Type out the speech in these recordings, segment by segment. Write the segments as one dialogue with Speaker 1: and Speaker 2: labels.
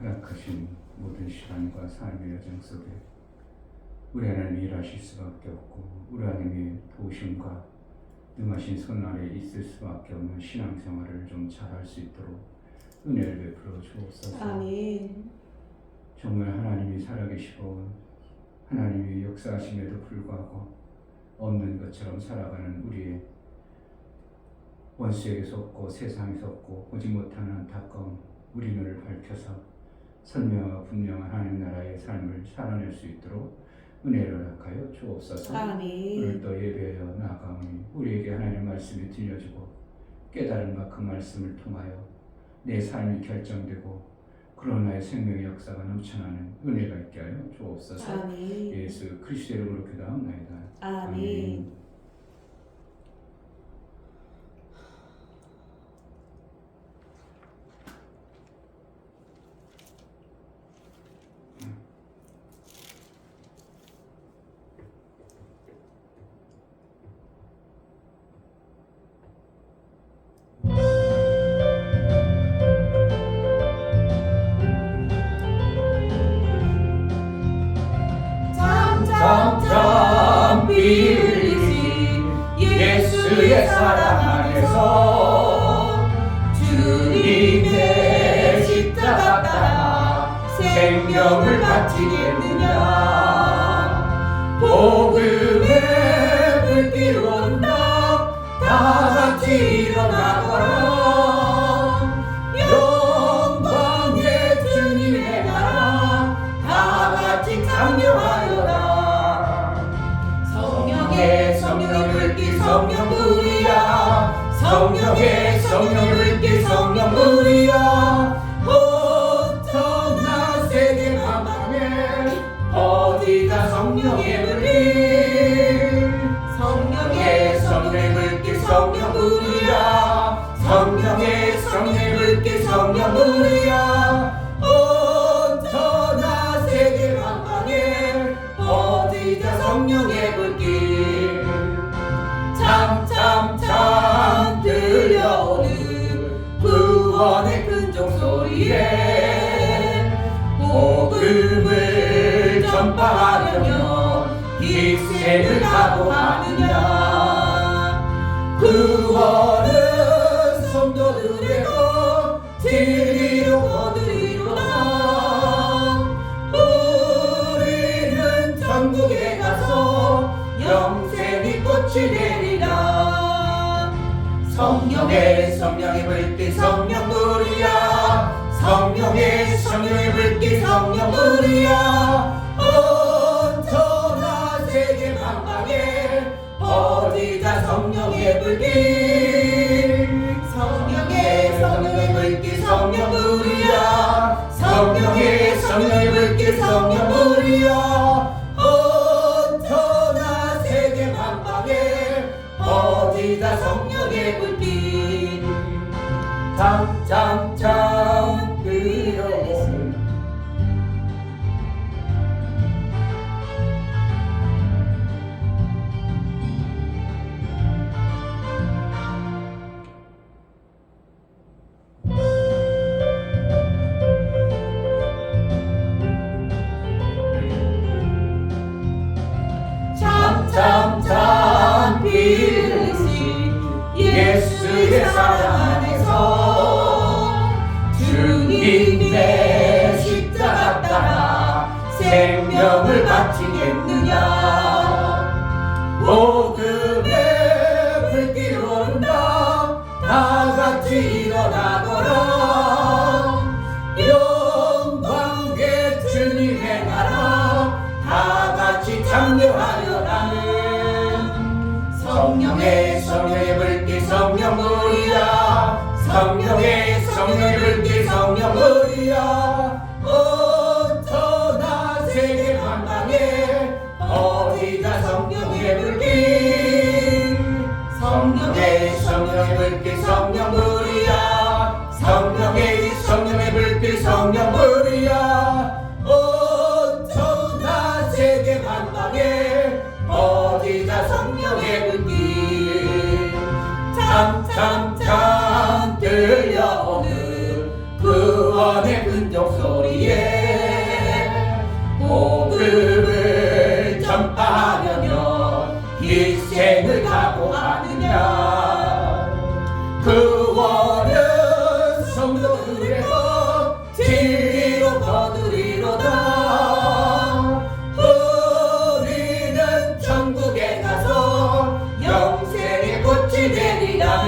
Speaker 1: 허락하신 모든 시간과 삶의 여정 속에 우리 하나님이 일하실 수밖에 없고 우리 하나님의 도우심과 능하신 손 아래 있을 수밖에 없는 신앙생활을 좀 잘할 수 있도록 은혜를 베풀어 주옵소서.
Speaker 2: 아멘.
Speaker 1: 정말 하나님이 살아계시고 하나님이 역사하심에도 불구하고 없는 것처럼 살아가는 우리의 원수에게서 없고 세상에서 없고 보지 못하는 안타까운 우리 눈을 밝혀서 선명하고 분명한 하나님 나라의 삶을 살아낼 수 있도록 은혜를 허락하여 주옵소서.
Speaker 2: 아멘.
Speaker 1: 오늘도 예배하여 나아가오니 우리에게 하나님의 말씀이 들려주고 깨달음과 그 말씀을 통하여 내 삶이 결정되고 그런 나의 생명의 역사가 넘쳐나는 은혜가 있게 하여 주옵소서.
Speaker 2: 아멘.
Speaker 1: 예수 그리스도의 이름으로 기도하옵나이다.
Speaker 2: 아멘.
Speaker 3: 점점 피 흘리신 예수의 사랑 안에서 주님의 십자가 따라 생명을 바치겠느냐. 복음의 불길 온다 다같이 일어나거라. 영광의 주님의 나라 다같이 창녀하여라. 성령의 불길 성령불이야. 성령의 불길 성령불이야. 온전한 세계 만방에 어디가 성령의 불길. 성령의 불길 성령불이야. 성령의 불길 성령불이야. 온전한 세계 만방에 어디가 성령의 불길. 참참참 들려오는 구원의 큰 종소리에 복음을 전파하려면 희생을 각오하느냐. 구원은 성도들의 것 진리로 거두리로다. 우리는 천국에 가서 영생이 꽃이 되리라. 성령의 불길 성령불이야. 성령의 불길 성령불이야. 온전한 세계 만방에 어디가 성령의 불길. 성령의 불길 성령불이야. 성령의 불길 성령불이야. 온전한 세계 만방에 어디가 성령의 불길. 참참참 들려오는 참참참 피 흘리신 예수의 사랑 안에서 주님의 십자가 따라 생명을 바치겠느냐. 복음의 불길 온다 다같이 일어나거라. 영광의 주님의 나라 다같이 창녀하여라. 성령의 불길 성령불이야. 성령의 불길 성령불이야. 온전한 세계 만방에 어디가 성령의 불길. 성령의 불길 성령불이야. 성령의 불길 성령불이야. 온전한 세계 만방에 어디가 성령의 불길. 참참참 들려오는 구원의 근종 소리 성도들의 것 진리로 거두리로다. 우리는 천국에 가서 영생의 꽃이 되리라.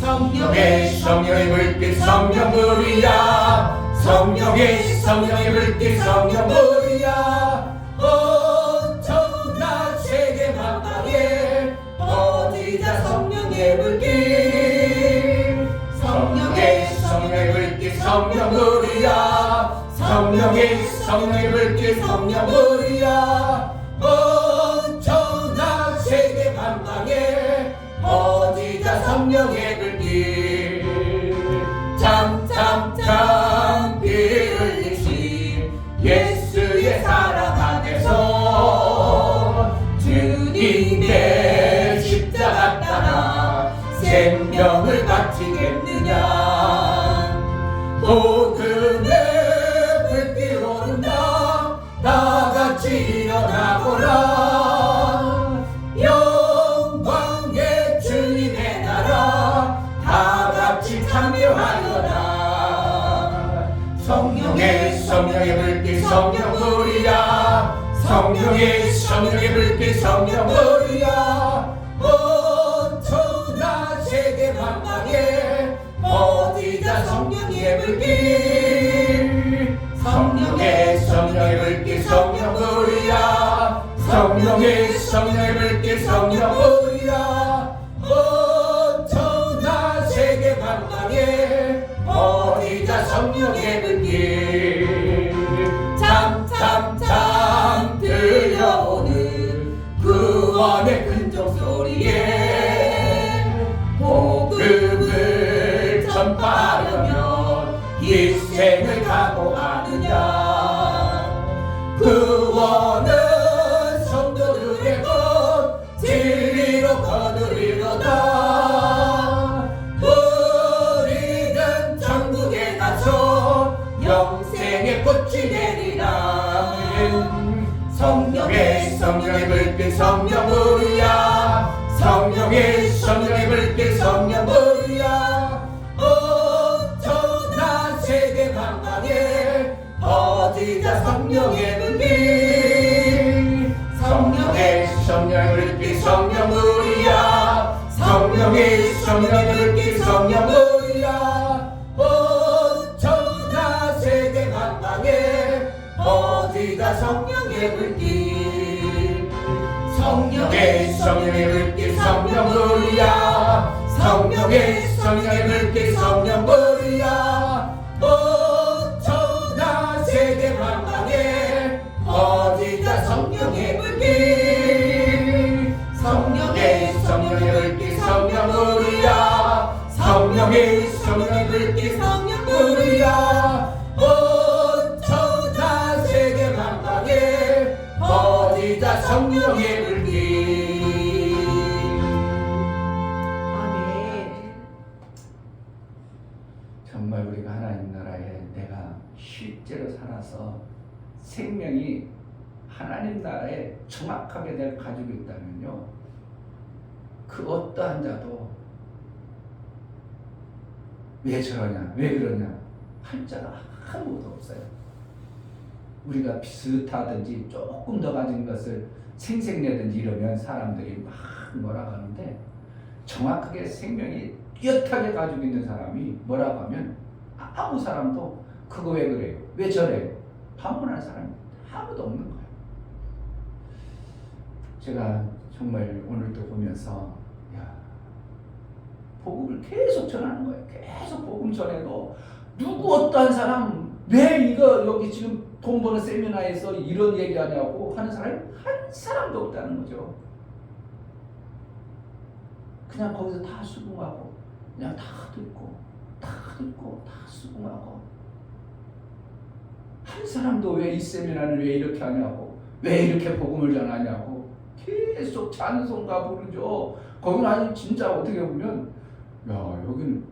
Speaker 3: 성령의 물빛 성령물이야. 성령의 물빛 성령물이야. 엄청난 세계 만방에 퍼지자 성령의 물빛. 성령의 물빛 성령물이야. 성령의 물빛 성령물이야. 엄청난 세계 만방에 퍼지자 성령의 불빛. 참 피 흘리신 예수의 사랑 안에서 주님의 십자가 따라 생명을 바치겠느냐. 복음의 불빛 오른다. 다같이 일어나보라. 영광의 주님의 나라 다같이 참여하여라. 성령의 불빛 성령물이야. 성령의 불빛 성령물이야. 엄청난 세계 만방에 퍼지자 성령의 불빛. 성령의 불빛 성령물이야. 성령의 불빛 성령물이야. 엄청난 세계 만방에 퍼지자 성령의 불빛. 참 들려오는 구원의 큰종소리에 복음을 전파하려면 희생을 각오하느냐. 구원은 성도들의 것 진리로 거두리로다. 우리는 천국에 가서 영생의 꽃이 되리라. 성령의 불빛 성령물이야. 성령의 불빛 성령물이야. 엄청난 세계 만방에 퍼지자 성령의 불빛. 성령의 불빛 성령물이야. 성령의 불빛 성령물이야. 엄청난 세계 만방에 퍼지자 성령의 불빛. 성령의 불빛 성령물이야. 성령의 불빛 성령물이야. 엄청난 세계 만방에 퍼지자 성령의 불빛. 성령의 불빛 성령물이야. 성령의 불빛 성령물이야. 엄청난 세계 만방에 퍼지자 성령의 불빛.
Speaker 2: 아멘.
Speaker 1: 정말 우리가 하나님 나라에 내가 실제로 살아서 생명이 하나님 나라에 정확하게 내가 가지고 있다면요, 그 어떠한 자도 왜 저러냐, 왜 그러냐 할 자가 아무도 없어요. 우리가 비슷하든지 조금 더 가진 것을 생색내든지 이러면 사람들이 막 뭐라고 하는데, 정확하게 생명이 뚜렷하게 가지고 있는 사람이 뭐라고 하면 아무 사람도 그거 왜 그래요, 왜 저래요 반문할 사람이 아무도 없는 거예요. 제가 정말 오늘도 보면서 복음을 계속 전하는 거예요. 계속 복음 전해도 누구 어떠한 사람 왜 이거 여기 지금 돈 버는 세미나에서 이런 얘기하냐고 하는 사람이 한 사람도 없다는 거죠. 그냥 거기서 다 수긍하고 그냥 다 듣고 다 수긍하고, 한 사람도 왜 이 세미나를 왜 이렇게 하냐고, 왜 이렇게 복음을 전하냐고 계속 찬송가 부르죠. 거기는 아니 진짜 어떻게 보면 여기는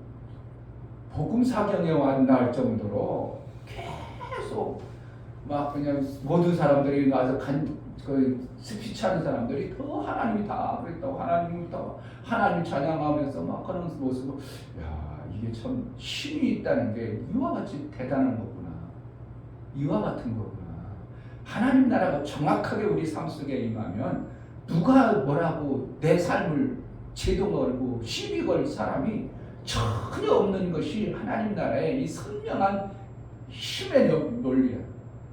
Speaker 1: 복음 사경에 왔나 할 정도로 계속 막 그냥 모든 사람들이 가서 그 스피치 하는 사람들이 더 하나님이 다 그랬다고, 하나님 찬양하면서 막 그런 모습을, 이게 참 힘이 있다는 게 이와 같이 대단한 거구나. 이와 같은 거구나. 하나님 나라가 정확하게 우리 삶 속에 임하면 누가 뭐라고 내 삶을 제도 걸고 시비 걸 사람이 전혀 없는 것이 하나님 나라의 이 선명한 힘의 논리야.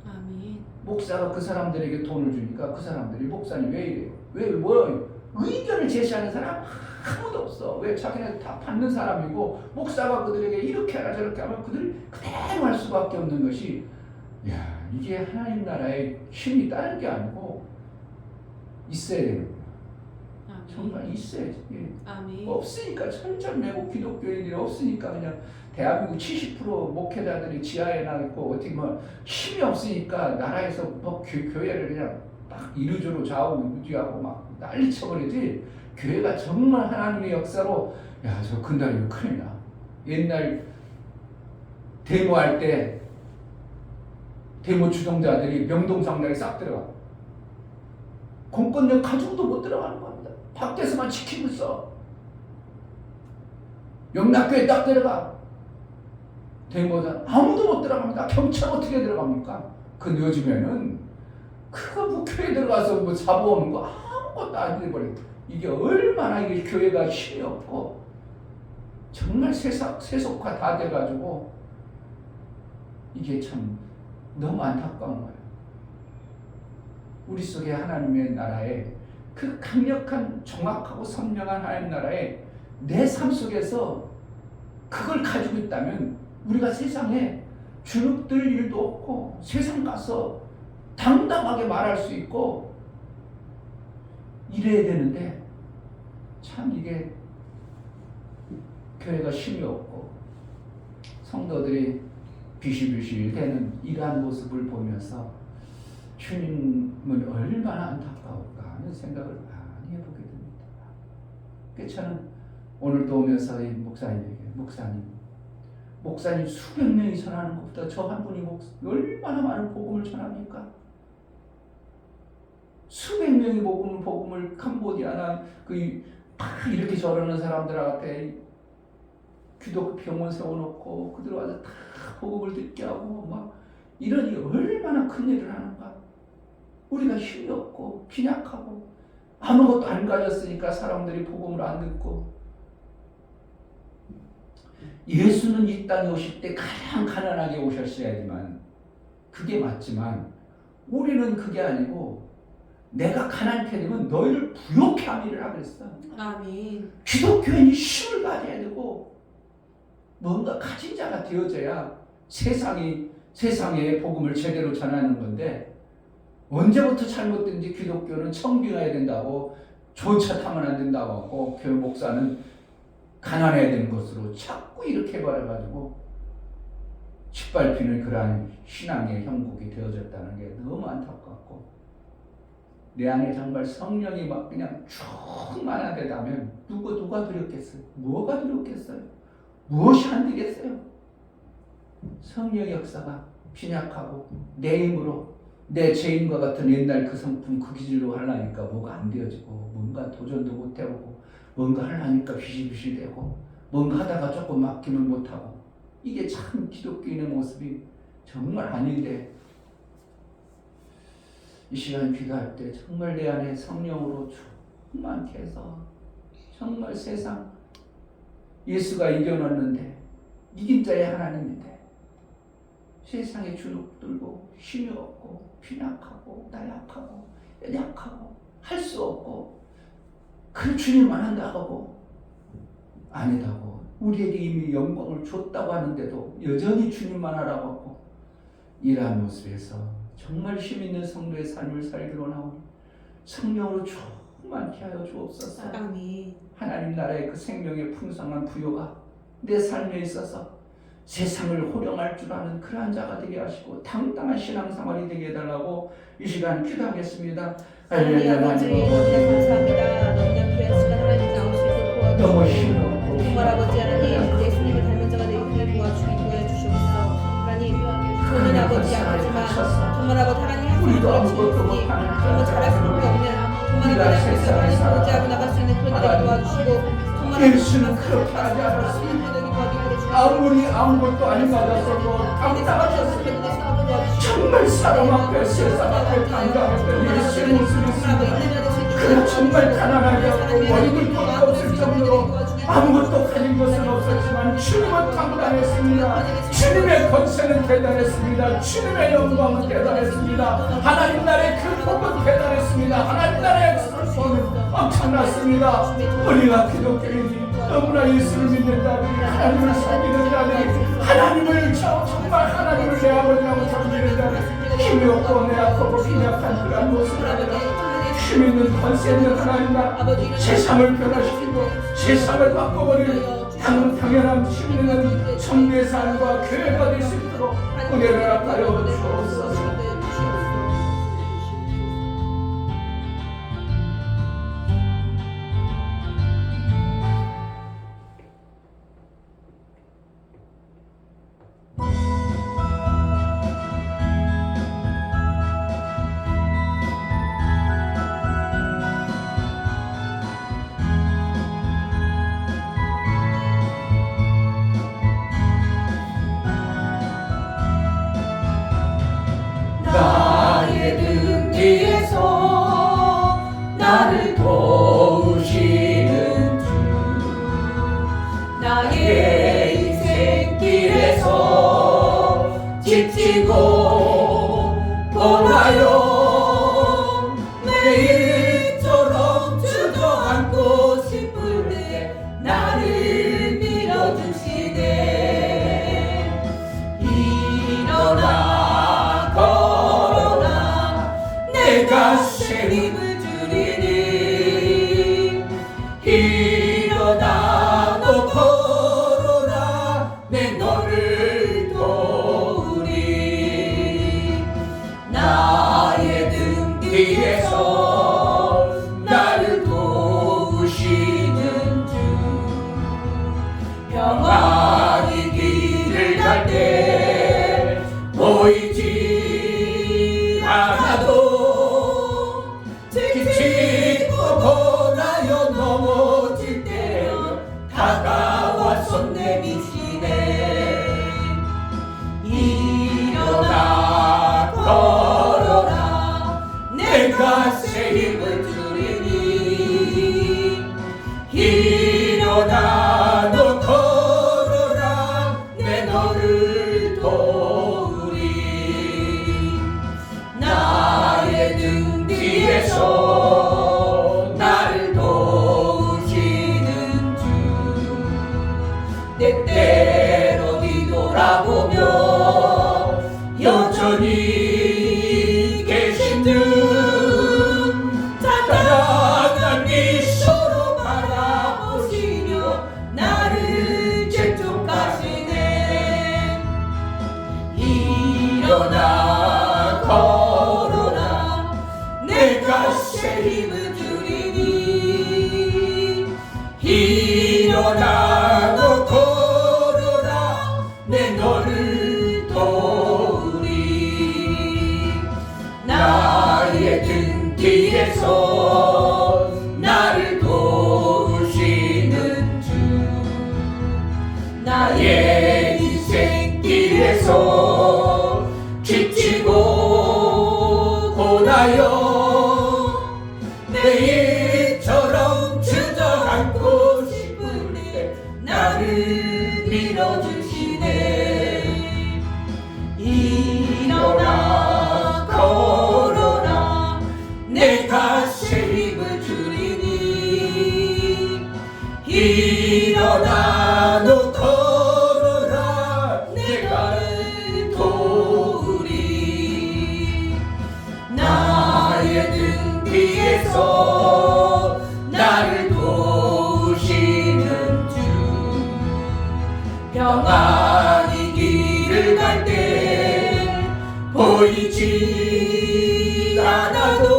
Speaker 2: 아멘.
Speaker 1: 목사가 그 사람들에게 돈을 주니까 그 사람들이 목사님 왜 이래요? 왜 뭐 의견을 제시하는 사람 아무도 없어. 왜 자기네 다 받는 사람이고 목사가 그들에게 이렇게 하라 저렇게 하면 그들이 그대로 할 수밖에 없는 것이 야 이게 하나님 나라의 힘이 다른 게 아니고 있어야 되는구나.
Speaker 2: 아멘.
Speaker 1: 정말 있어야지.
Speaker 2: 아멘.
Speaker 1: 없으니까 천천매고 기독교인들이 없으니까 그냥 대한민국 70% 목회자들이 지하에 나있고 어떻게 뭐 힘이 없으니까 나라에서 뭐 교회를 그냥 딱 이루저로 좌우지하고 막 난리 쳐버리지. 교회가 정말 하나님의 역사로 야 저 근달이면 큰일 나. 옛날 데모할 때 데모 주동자들이 명동상당에 싹 들어가. 공권력 가지고도 못 들어가는 겁니다. 밖에서만 지키고 있어. 영락교에 딱 들어가. 데모자 아무도 못 들어갑니다. 경찰 어떻게 들어갑니까? 그 요즘에는 그거 뭐 교회 들어가서 뭐 잡아오는 거 아무것도 안 돼버려. 이게 얼마나 이게 교회가 힘이 없고 정말 세속화 다 돼가지고 이게 참 너무 안타까운 거예요. 우리 속에 하나님의 나라에 그 강력한 정확하고 선명한 하나님 나라에 내 삶 속에서 그걸 가지고 있다면 우리가 세상에 주눅들 일도 없고 세상 가서 당당하게 말할 수 있고 이래야 되는데 참 이게 교회가 힘이 없고 성도들이 비실비실 되는 이러한 모습을 보면서 주님은 얼마나 안타까울까 하는 생각을 많이 해보게 됩니다. 그래서 저는 오늘도 오면서 이 목사님에게 목사님 수백 명이 전하는 것보다 저 한 분이 얼마나 많은 복음을 전합니까? 수백 명이 복음을 캄보디아나 막 이렇게 저러는 사람들한테 기독교 병원 세워놓고 그들 와서 다 복음을 듣게 하고 막 이러니 얼마나 큰 일을 하는가. 우리가 힘이 없고 빈약하고 아무것도 안 가졌으니까 사람들이 복음을 안 듣고. 예수는 이 땅에 오실 때 가장 가난하게 오셨어야지만 그게 맞지만 우리는 그게 아니고 내가 가난케 되면 너희를 부욕케 함이라 그랬어.
Speaker 2: 아멘.
Speaker 1: 기독교인이 힘을 가져야 되고 뭔가 가진 자가 되어져야 세상에 복음을 제대로 전하는 건데 언제부터 잘못된지 기독교는 청빙해야 된다고 좋은 차 타면 안 된다고 하고 교회 목사는 가난해야 되는 것으로 자꾸 이렇게 말해가지고 짓밟히는 그러한 신앙의 형국이 되어졌다는 게 너무 안타깝고 내 안에 정말 성령이 막 그냥 충만하다면 누가 두렵겠어요? 뭐가 두렵겠어요? 무엇이 안 되겠어요? 성령의 역사가 빈약하고 내 힘으로 내 죄인과 같은 옛날 그 성품 그 기질로 하려니까 뭐가 안 되어지고 뭔가 도전도 못 해보고 뭔가 하려니까 비실비실되고 뭔가 하다가 조금 막히면 못하고 이게 참 기독교인의 모습이 정말 아닌데 이 시간 기도할 때 정말 내 안에 성령으로 충만케 해서 정말 세상 예수가 이겨놨는데 이긴 자의 하나님인데 세상에 주눅 들고 힘이 없고 빈약하고 나약하고 연약하고 할 수 없고 그 주님만 한다고 하고 아니다고 우리에게 이미 영광을 줬다고 하는데도 여전히 주님만 하라고 하고 이러한 모습에서 정말 힘있는 성도의 삶을 살기로 나오니 성령으로 충만케 하여 주옵소서.
Speaker 2: 아멘.
Speaker 1: 하나님 나라의 그 생명의 풍성한 부요가 내 삶에 있어서 세상을 호령할 줄 아는 그러한 자가 되게 하시고 당당한 신앙생활이 되게 해달라고 이 시간 기도하겠습니다.
Speaker 2: 할렐루야. 아버지 감사합니다. 너무나 귀한 시간 하나님 나올 수 있도록 도와주시고 정말 아버지 하나님 예수님을 닮은 자가 되기를 도와주시옵소서. 하나님 저는 아버지 아버지만 정말 아버지 하나님
Speaker 1: 우리도
Speaker 2: 하나님
Speaker 1: 아무것도
Speaker 2: 정말 잘할 수밖에 없는 정말 아버지 하나님 보좌하고 나갈 수 있는 그런 자를 도와주시고 정말
Speaker 1: 예수는 그렇게 하지 않았습니다. 아무리 아무것도 안 받았어도 감당하셨습니다. 정말 사람 앞에 세상 앞에 당당했던 예수의 모습이 있습니다. 그는 정말 가난하게 하고 월급도 없을 정도로 아무것도 가진 것은 없었지만 주님은 강단했습니다. 주님의 권세는 대단했습니다. 주님의 영광은 대단했습니다. 하나님 나라의 그 복은 대단했습니다. 하나님 나라의 선포는 엄청났습니다. 우리가 기독교인이 너무나 예수를 믿는다니, 하나님을 섬기는다니, 하나님을 정말 하나님을 내 아버지라고 섬기는다니, 힘이 없고 내 아프고 빈약한 그런 모습을 합니다. 힘 있는 권세 있는 하나님 나라, 세상을 변화시키고 세상을 바꿔버리는 당연한 힘 있는 정리의 삶과 교회가 될 수 있도록 은혜를 허락하여 주옵소서.
Speaker 3: 나의 등 뒤에서 나를 도우시는 주, 나의 인생길에서 지치고 돌아요. 매일처럼 주저앉고 싶을 때 나를 밀어주시네. 일어나 내가 새 힘을 주리니. 일어나 너 걸어라 내 너를 도우리. 나의 등 뒤에서 나를 도우시는 주, 평안히 길을 갈 때 보이지 않아도 지치고 고나여 넘어질 때 다가와 손 내미시네. 일어나 걸어라 내가 새 힘을 주리니. 일어나 너 걸어라 내 너를 도우리. 나의 등 뒤에서 나를 도우시는 주, 때때로 뒤돌아보며 여전히 계신 듯 단단한 미소로 바라보시며 나를 재촉하시네. 일어나 걸어라 내가 새 힘을 주리니. 일어나 너 걸어라 내 너를 도우리. 나의 등 뒤에서 나를 도우시는 주, 나의 인생길에서 지치고 고나여 매일처럼 주저앉고 싶을 때 나를 밀어주시네. 일어나 걸어라 내가 새 힘을 주리니. 일어나 너 걸어라 내가 도우리. 나의 등 뒤에서 나를 도우시는 주, 평안히 길을 갈 때 보이지 않아도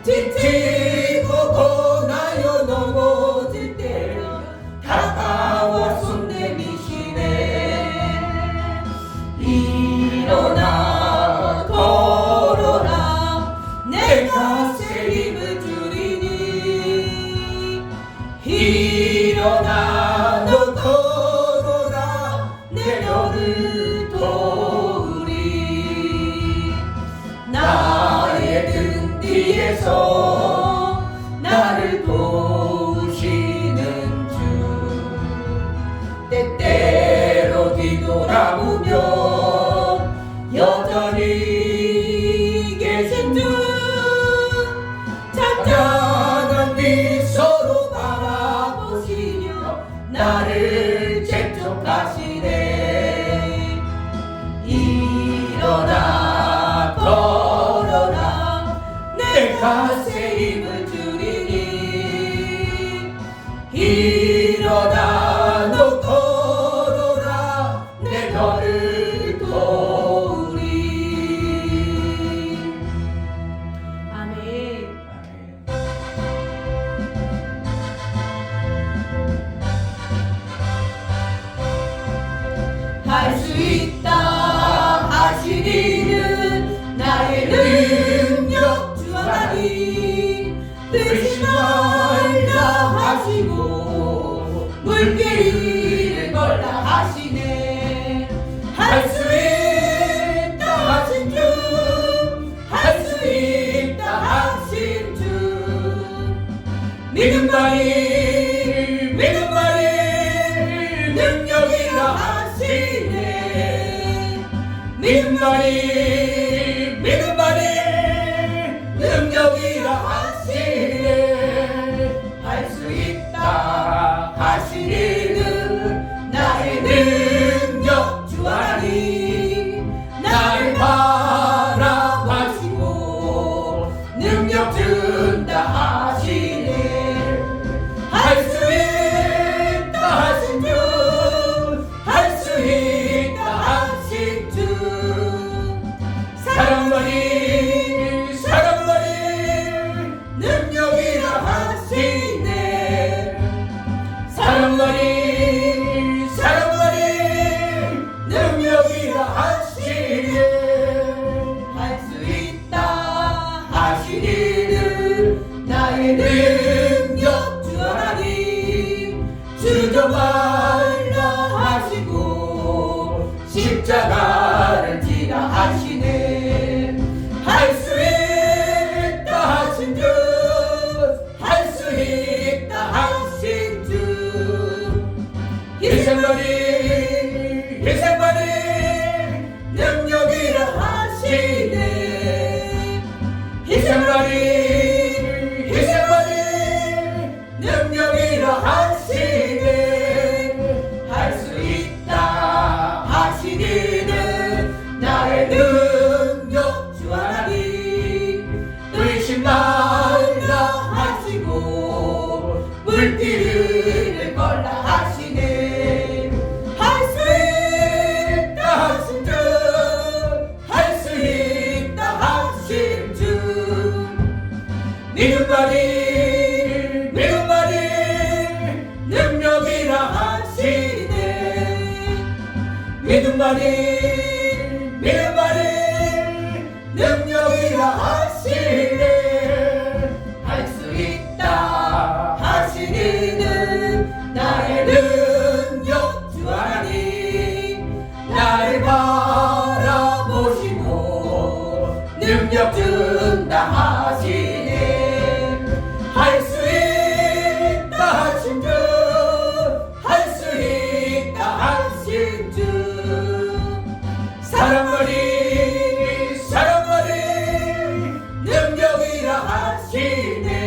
Speaker 3: 지치고 고나여 넘어질 때 다가와 손 내미시네. 일어나 걸어라 내가 새 힘을 주리니. 일어나 너 걸어라 할 수 있다 하시리는 나의 능력 주 하나님 뜻이 말라 하시고 물길을 걸라 하시네 할 수 있다 하신 주 할 수 있다 하신 주 믿음만이 능력이라 하시네 믿음만이 능력이라 하시네 할 수 있다 하시리는 나의 능력 주 하나님 나를 바라보시고 능력 준다 하시네 할 수 있다 하신 주 할 수 있다 하신 주 사랑만이 능력이라 하시네 사랑만이 능력이라 하시네 할 수 있다 하시리는 나의 능력 주 하나님 주저 말라 하시고 십자가를 지라 하시네 할 수 있다 하신 주 할 수 있다 하신 주 희생만이 능력이라 하시네 희생만이 능력이라 하시네 할 수 있다 하시기는 나의 능력 주 하나님 의심 말라 하시고 물길을 걸라 하시네 할 수 있다 하신 주 할 수 있다 하신 주 믿음만이 능력이라 하시네 믿음만이 능력이라 하시네 할 수 있다 하시니는 나의 능력 주 하나님 나를 바라보시고 능력 준다 하시네 할 수 있다 하신 주 할 수 있다 하신 주 사랑만이 능력이라 하시네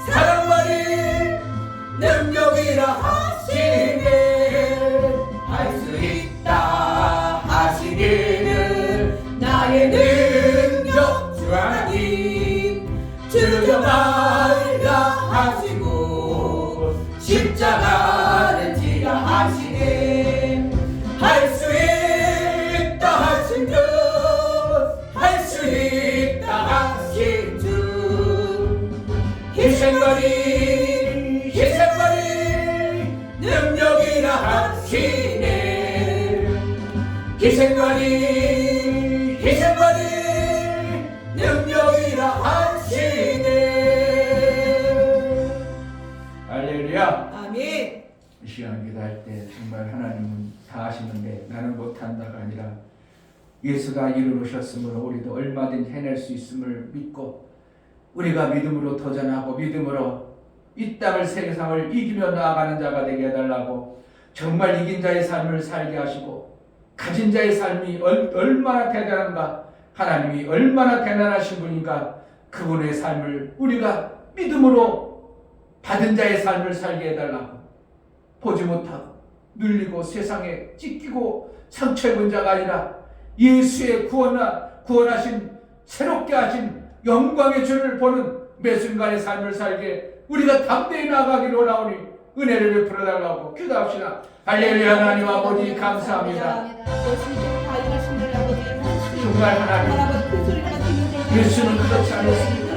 Speaker 3: 사랑만이 능력이라 하시네 할 수 있다 하시기는 나의 능력 주 하나님 주저 말라 하시고 십자가를 지라 하시네 할 수 있다 하신 주 할 수 있다 하신 주 희생만이 능력이라 하시네 희생만이 능력이라 하시네
Speaker 1: 할렐루야.
Speaker 3: 아멘
Speaker 1: 이 시간 기도할 때 정말 하나님은 다 하시는데 나는 못한다가 아니라 예수가 이루셨으므로 우리도 얼마든지 해낼 수 있음을 믿고 우리가 믿음으로 도전하고 믿음으로 이 땅을 세상을 이기며 나아가는 자가 되게 해달라고 정말 이긴 자의 삶을 살게 하시고 가진 자의 삶이 얼마나 대단한가 하나님이 얼마나 대단하신 분인가 그분의 삶을 우리가 믿음으로 받은 자의 삶을 살게 해달라고 보지 못하고 눌리고 세상에 찢기고 상처 입은 자가 아니라 예수의 구원하신 새롭게 하신 영광의 주를 보는 매 순간의 삶을 살게 우리가 담대히 나아가기로 원하오니 은혜를 베풀어달라고 기도합시다. 할렐루야. 하나님 아버지 감사합니다. 정말 하나님 예수는 그렇지 않았습니다.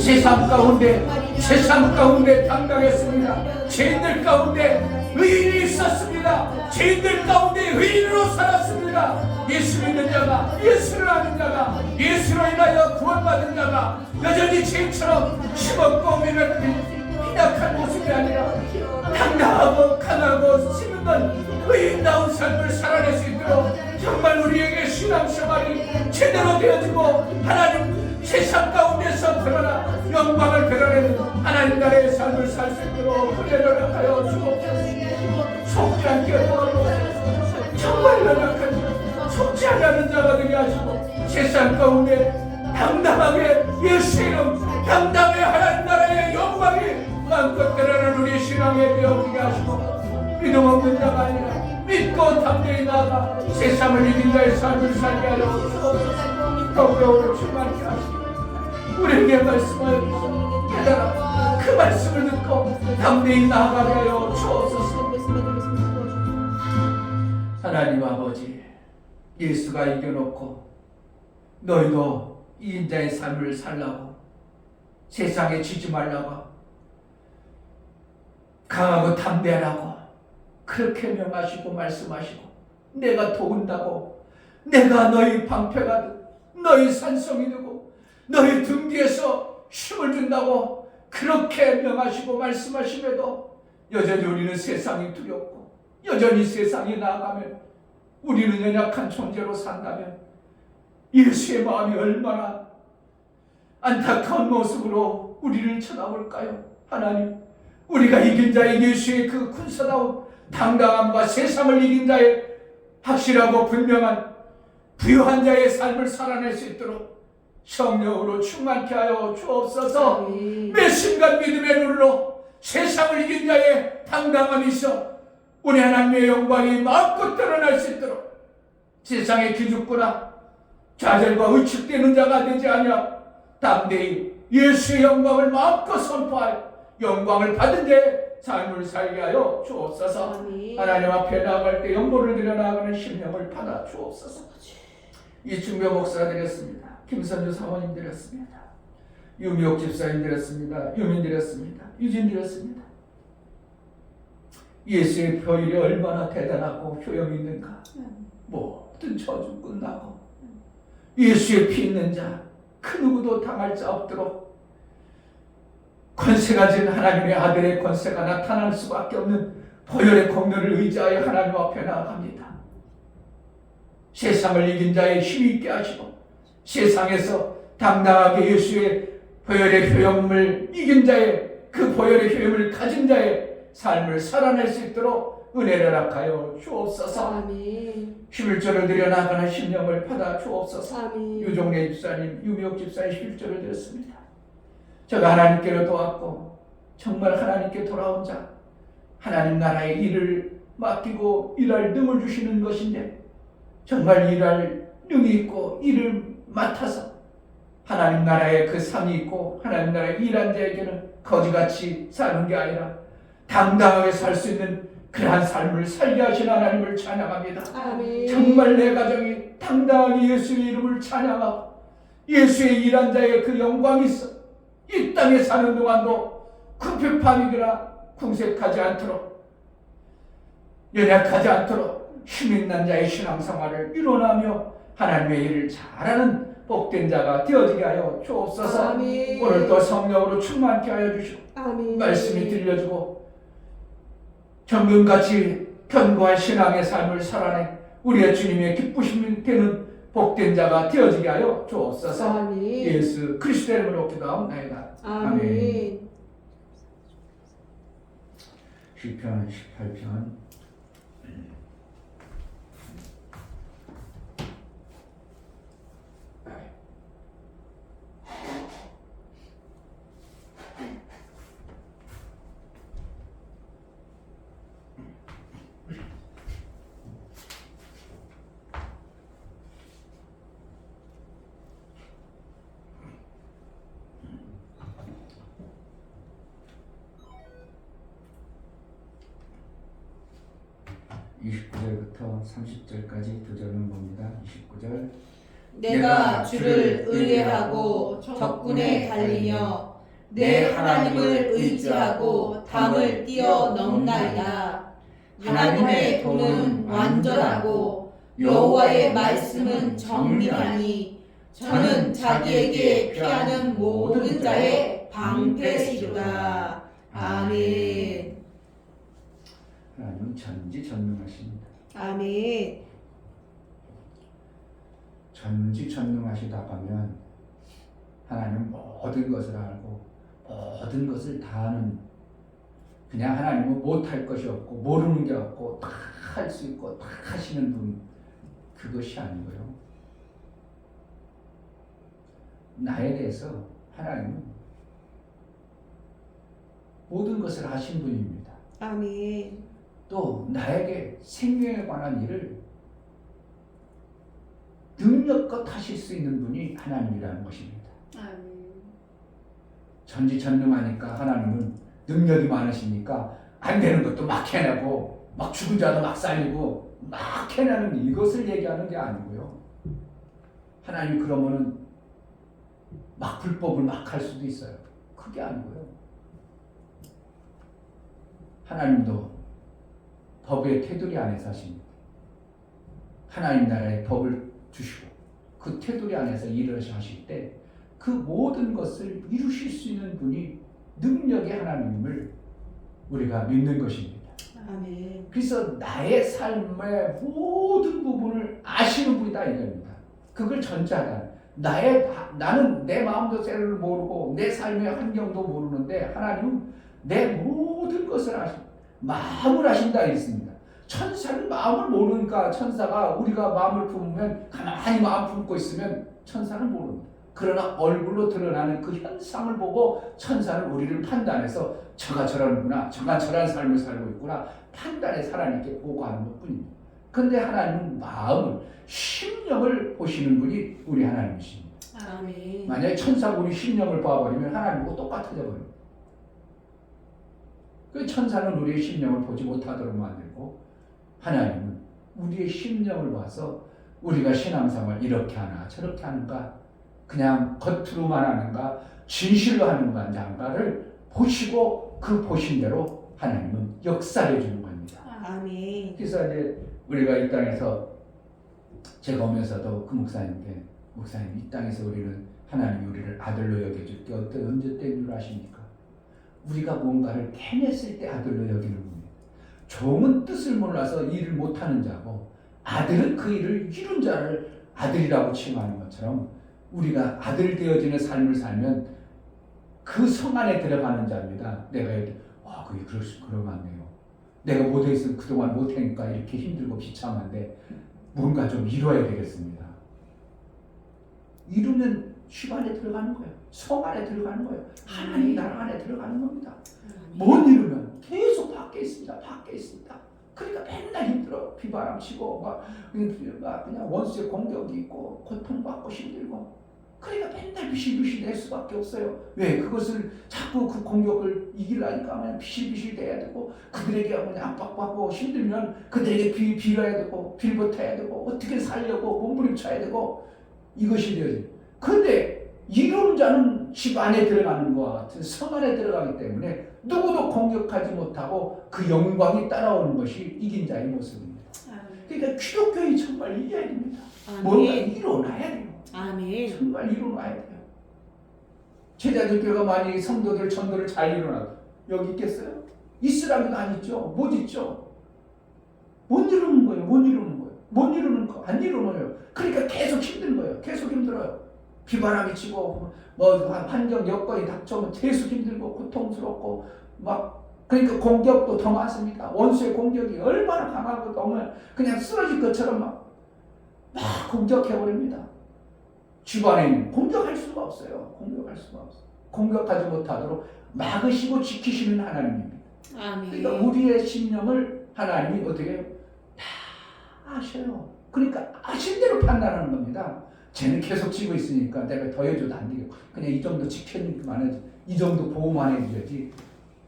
Speaker 1: 세상 가운데
Speaker 3: 세상 가운데 당당했습니다. 죄인들 가운데 의인이 있었습니다. 죄인들 가운데 의인으로 살았습니다. 예수 믿는 자가, 예수를 아는 자가, 예수로 인하여 구원받은 자가 여전히 죄인처럼 심없고 빈약한 모습이 아니라 당당하고 강하고 심은 의인다운 삶을 살아낼 수 있도록 정말 우리에게 신앙생활이 제대로 되어지고 하나님 세상 가운데서 드러나 영광을 드러내는 하나님 나라의 삶을 살 수 있도록 은혜를 하여 주옵소서. 속지 않게 도와주옵소서. 정말 연약한 속지 않는 자가 되게 하시고 세상 가운데 당당하게 예수의 이름 당당히 하나님 나라의 영광이 마음껏 드러나는 우리 신앙에 되어지게 하시고 믿음 없는 자가 아니라 믿고 담대히 나아가 세상을 이긴 자의 삶을 살게 하여 주옵소서. 더욱더욱 충만케 하시고 우리에게 말씀하여 주시고 깨달아 그 말씀을 듣고 담대히 나아가게 하여 주옵소서. 하나님 아버지, 예수가 이겨놓고 너희도 이인자의 삶을 살라고 세상에 지지 말라고 강하고 담대하라고 그렇게 명하시고 말씀하시고 내가 도운다고 내가 너희 방패가 되고 너희 산성이 되고 너희 등 뒤에서 힘을 준다고 그렇게 명하시고 말씀하심에도 여전히 우리는 세상이 두렵고 여전히 세상이 나아가면 우리는 연약한 존재로 산다면 예수의 마음이 얼마나 안타까운 모습으로 우리를 쳐다볼까요? 하나님, 우리가 이긴 자의 예수의 그 군사다운 당당함과 세상을 이긴 자의 확실하고 분명한 부유한 자의 삶을 살아낼 수 있도록 성령으로 충만케 하여 주옵소서. 매 순간 믿음의 눈으로 세상을 이긴 자의 당당함이 있어 우리 하나님의 영광이 마음껏 드러날 수 있도록 세상의 기죽거나 좌절과 의축되는 자가 되지 아니하 담대히 예수의 영광을 마음껏 선포하여 영광을 받은 자의 삶을 살게 하여 주옵소서. 하나님 앞에 나아갈 때 영광을 드려 나아가는 심령을 받아 주옵소서. 이충배 목사 드렸습니다. 김선주 사모님 드렸습니다. 유미옥 집사님 드렸습니다. 유민 드렸습니다. 유진 드렸습니다. 예수의 표일이 얼마나 대단하고 효용이 있는가. 모든 저주 끝나고 예수의 피 있는 자 그 누구도 당할 자 없도록 권세가 진 하나님의 아들의 권세가 나타날 수밖에 없는 보혈의 공로를 의지하여 하나님 앞에 나아갑니다. 세상을 이긴 자의 힘이 있게 하시고 세상에서 당당하게 예수의 보혈의 효용을 이긴 자의 그 보혈의 효용을 가진 자의 삶을 살아낼 수 있도록 은혜를 허락하여 주옵소서. 11조를 드려 나가는 심령을 받아 주옵소서. 유종래 집사님, 유미옥 집사님 11조를 드렸습니다. 제가 하나님께로 도왔고 정말 하나님께 돌아온 자, 하나님 나라의 일을 맡기고 일할 능을 주시는 것인데 정말 일할 능이 있고 일을 맡아서 하나님 나라의 그 상이 있고 하나님 나라의 일한 자에게는 거지같이 사는 게 아니라 당당하게 살 수 있는 그러한 삶을 살게 하신 하나님을 찬양합니다. 정말 내 가정이 당당하게 예수의 이름을 찬양하고 예수의 일한 자의 그 영광이 있어 이 땅에 사는 동안도 궁핍함이거나 궁색하지 않도록 연약하지 않도록 힘있는 자의 신앙생활을 이뤄나며 하나님의 일을 잘하는 복된 자가 되어지게 하여 주옵소서. 오늘도 성령으로 충만케 하여 주시고 말씀이 들려주고 정금같이 견고한 신앙의 삶을 살아내 우리의 주님의 기쁘심이 되는 복된 자가 되어지게 하여 주옵소서. 예수 그리스도의 이름으로 기도하옵나이다. 아멘.
Speaker 1: 시편 18편 29절부터 30절까지 두 절은 봅니다. 29절
Speaker 2: 내가 주를 의뢰하고 적군에 달리며 내 하나님을 의지하고 담을 뛰어넘나이다. 하나님의 도는 완전하고 여호와의 말씀은 정밀하니 저는 자기에게 피하는 모든 자의 방패시로다. 아멘.
Speaker 1: 하나님은 전지전능하십니다.
Speaker 2: 아멘.
Speaker 1: 전지전능하시다 보면 하나님은 모든 것을 알고 모든 것을 다 아는, 그냥 하나님은 못할 것이 없고 모르는 게 없고 다 할 수 있고 다 하시는 분, 그것이 아니고요. 나에 대해서 하나님은 모든 것을 아신 분입니다.
Speaker 2: 아멘.
Speaker 1: 또 나에게 생명에 관한 일을 능력껏 하실 수 있는 분이 하나님이라는 것입니다.
Speaker 2: 아멘.
Speaker 1: 전지전능하니까 하나님은 능력이 많으시니까 안 되는 것도 막 해내고 막 죽은 자도 막 살리고 막 해내는, 이것을 얘기하는 게 아니고요. 하나님 그러면은 막 불법을 막 할 수도 있어요. 그게 아니고요. 하나님도 법의 테두리 안에 사십니다. 하나님 나라의 법을 주시고 그 테두리 안에서 일을 하실 때 그 모든 것을 이루실 수 있는 분이 능력의 하나님을 우리가 믿는 것입니다.
Speaker 2: 아멘.
Speaker 1: 그래서 나의 삶의 모든 부분을 아시는 분이다 이겁니다. 그걸 전제하다. 나는 내 마음도 때를 모르고 내 삶의 환경도 모르는데 하나님은 내 모든 것을 마음을 아신다 했습니다. 천사는 마음을 모르니까, 천사가 우리가 마음을 품으면 가만히 마음 품고 있으면 천사는 모릅니다. 그러나 얼굴로 드러나는 그 현상을 보고 천사는 우리를 판단해서 저가 저러는구나, 저가 저런 삶을 살고 있구나 판단해서 하나님께 보고하는 것뿐입니다. 그런데 하나님은 마음을, 심령을 보시는 분이 우리 하나님이십니다.
Speaker 2: 아멘.
Speaker 1: 만약에 천사가 우리 심령을 봐버리면 하나님하고 똑같아져 버립니다. 그 천사는 우리의 심령을 보지 못하도록 만들고 하나님은 우리의 심령을 봐서 우리가 신앙생활 이렇게 하나 저렇게 하는가, 그냥 겉으로만 하는가 진실로 하는가를 보시고 그 보신 대로 하나님은 역사해 주는 겁니다.
Speaker 2: 아멘.
Speaker 1: 그래서 이제 우리가 이 땅에서 제가 오면서도 그 목사님께, 목사님 이 땅에서 우리는 하나님이 우리를 아들로 여겨줄 때 언제 때인 줄 아십니까? 우리가 뭔가를 해냈을 때 아들로 여기는 겁니다. 종은 뜻을 몰라서 일을 못하는 자고 아들은 그 일을 이룬 자를 아들이라고 칭하는 것처럼 우리가 아들 되어지는 삶을 살면 그 성 안에 들어가는 자입니다. 내가 그게 그러면 안 돼요. 내가 못했으면 그동안 못하니까 이렇게 힘들고 비참한데 뭔가 좀 이뤄야 되겠습니다. 이루면 집 안에 들어가는 거예요. 성 안에 들어가는 거예요. 하나님 나라 안에 들어가는 겁니다. 못 이루면 계속 밖에 있습니다. 밖에 있습니다. 그러니까 맨날 힘들어. 비바람 치고 그냥 원수의 공격이 있고 고통받고 힘들고, 그러니까 맨날 비실비실 낼 수밖에 없어요. 왜? 그것을 자꾸 그 공격을 이기려니까 그냥 비실비실 대야 되고, 그들에게 그냥 압박받고 힘들면 그들에게 빌어야 되고 빌붙어야 되고 어떻게 살려고 몸부림쳐야 되고, 이것이 되어지. 그런데 이룬 자는 집 안에 들어가는 것과 같은 성 안에 들어가기 때문에 누구도 공격하지 못하고 그 영광이 따라오는 것이 이긴 자의 모습입니다. 그러니까 기독교의 정말 이겨야 됩니다. 뭔가 일어나야 돼요.
Speaker 2: 아멘.
Speaker 1: 정말 일어나야 돼요. 제자들교가 만약에 성도들 전도를 잘 일어나도 여기 있겠어요? 있으라면 안 있죠. 못 있죠. 못 이루는 거예요. 못 이루는 거예요. 못 이루는 거 안 이루어요. 그러니까 계속 힘든 거예요. 계속 힘들어요. 비바람이 치고 환경 여건이 닥쳐오면 계속 힘들고 고통스럽고 그러니까 공격도 더 많습니다. 원수의 공격이 얼마나 강하고 정말 그냥 쓰러질 것처럼 막 공격해버립니다. 집안에는 공격할 수가 없어요. 공격할 수가 없어요. 공격하지 못하도록 막으시고 지키시는 하나님입니다.
Speaker 2: 아멘.
Speaker 1: 그러니까 우리의 심령을 하나님이 어떻게 해요? 다 아셔요. 그러니까 아신 대로 판단하는 겁니다. 쟤는 계속 지고 있으니까 내가 더 해줘도 안 되겠고 그냥 이 정도 지켜주기만 해야지, 이 정도 보호만 해줘야지,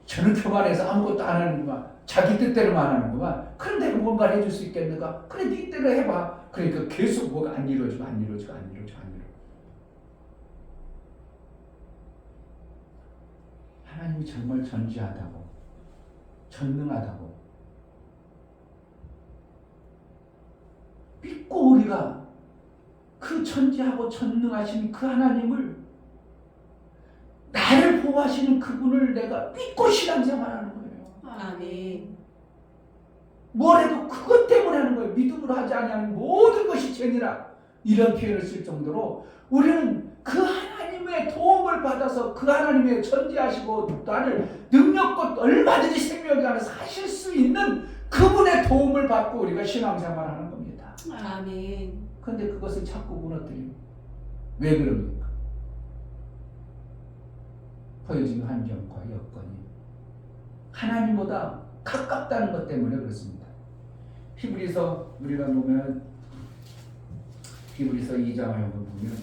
Speaker 1: 저는 교만해서 아무것도 안 하는구만, 자기 뜻대로만 하는구만, 그럼 내가 뭔가 해줄 수 있겠는가? 그래 네 뜻대로 해봐. 그러니까 계속 뭐가 안 이루어지고 안 이루어지고 안 이루어지고 안 이루어지고.
Speaker 3: 하나님이 정말 전지하다고, 전능하다고 믿고 우리가 그 전지하고 전능하신 그 하나님을, 나를 보호하시는 그분을 내가 믿고 신앙생활하는 거예요.
Speaker 2: 아멘.
Speaker 3: 뭘 해도 그것 때문에 하는 거예요. 믿음으로 하지 아니하는 모든 것이 죄니라, 이런 표현을 쓸 정도로 우리는 그 하나님의 도움을 받아서 그 하나님의 전지하시고 나를 능력껏 얼마든지 생명에 안에서 하실 수 있는 그분의 도움을 받고 우리가 신앙생활하는 겁니다.
Speaker 2: 아멘.
Speaker 3: 그런데 그것을 자꾸 무너뜨리고, 왜 그럽니까? 보여진 환경과 여건이 하나님보다 가깝다는 것 때문에 그렇습니다. 히브리서 우리가 보면, 히브리서 2장을 한번 보면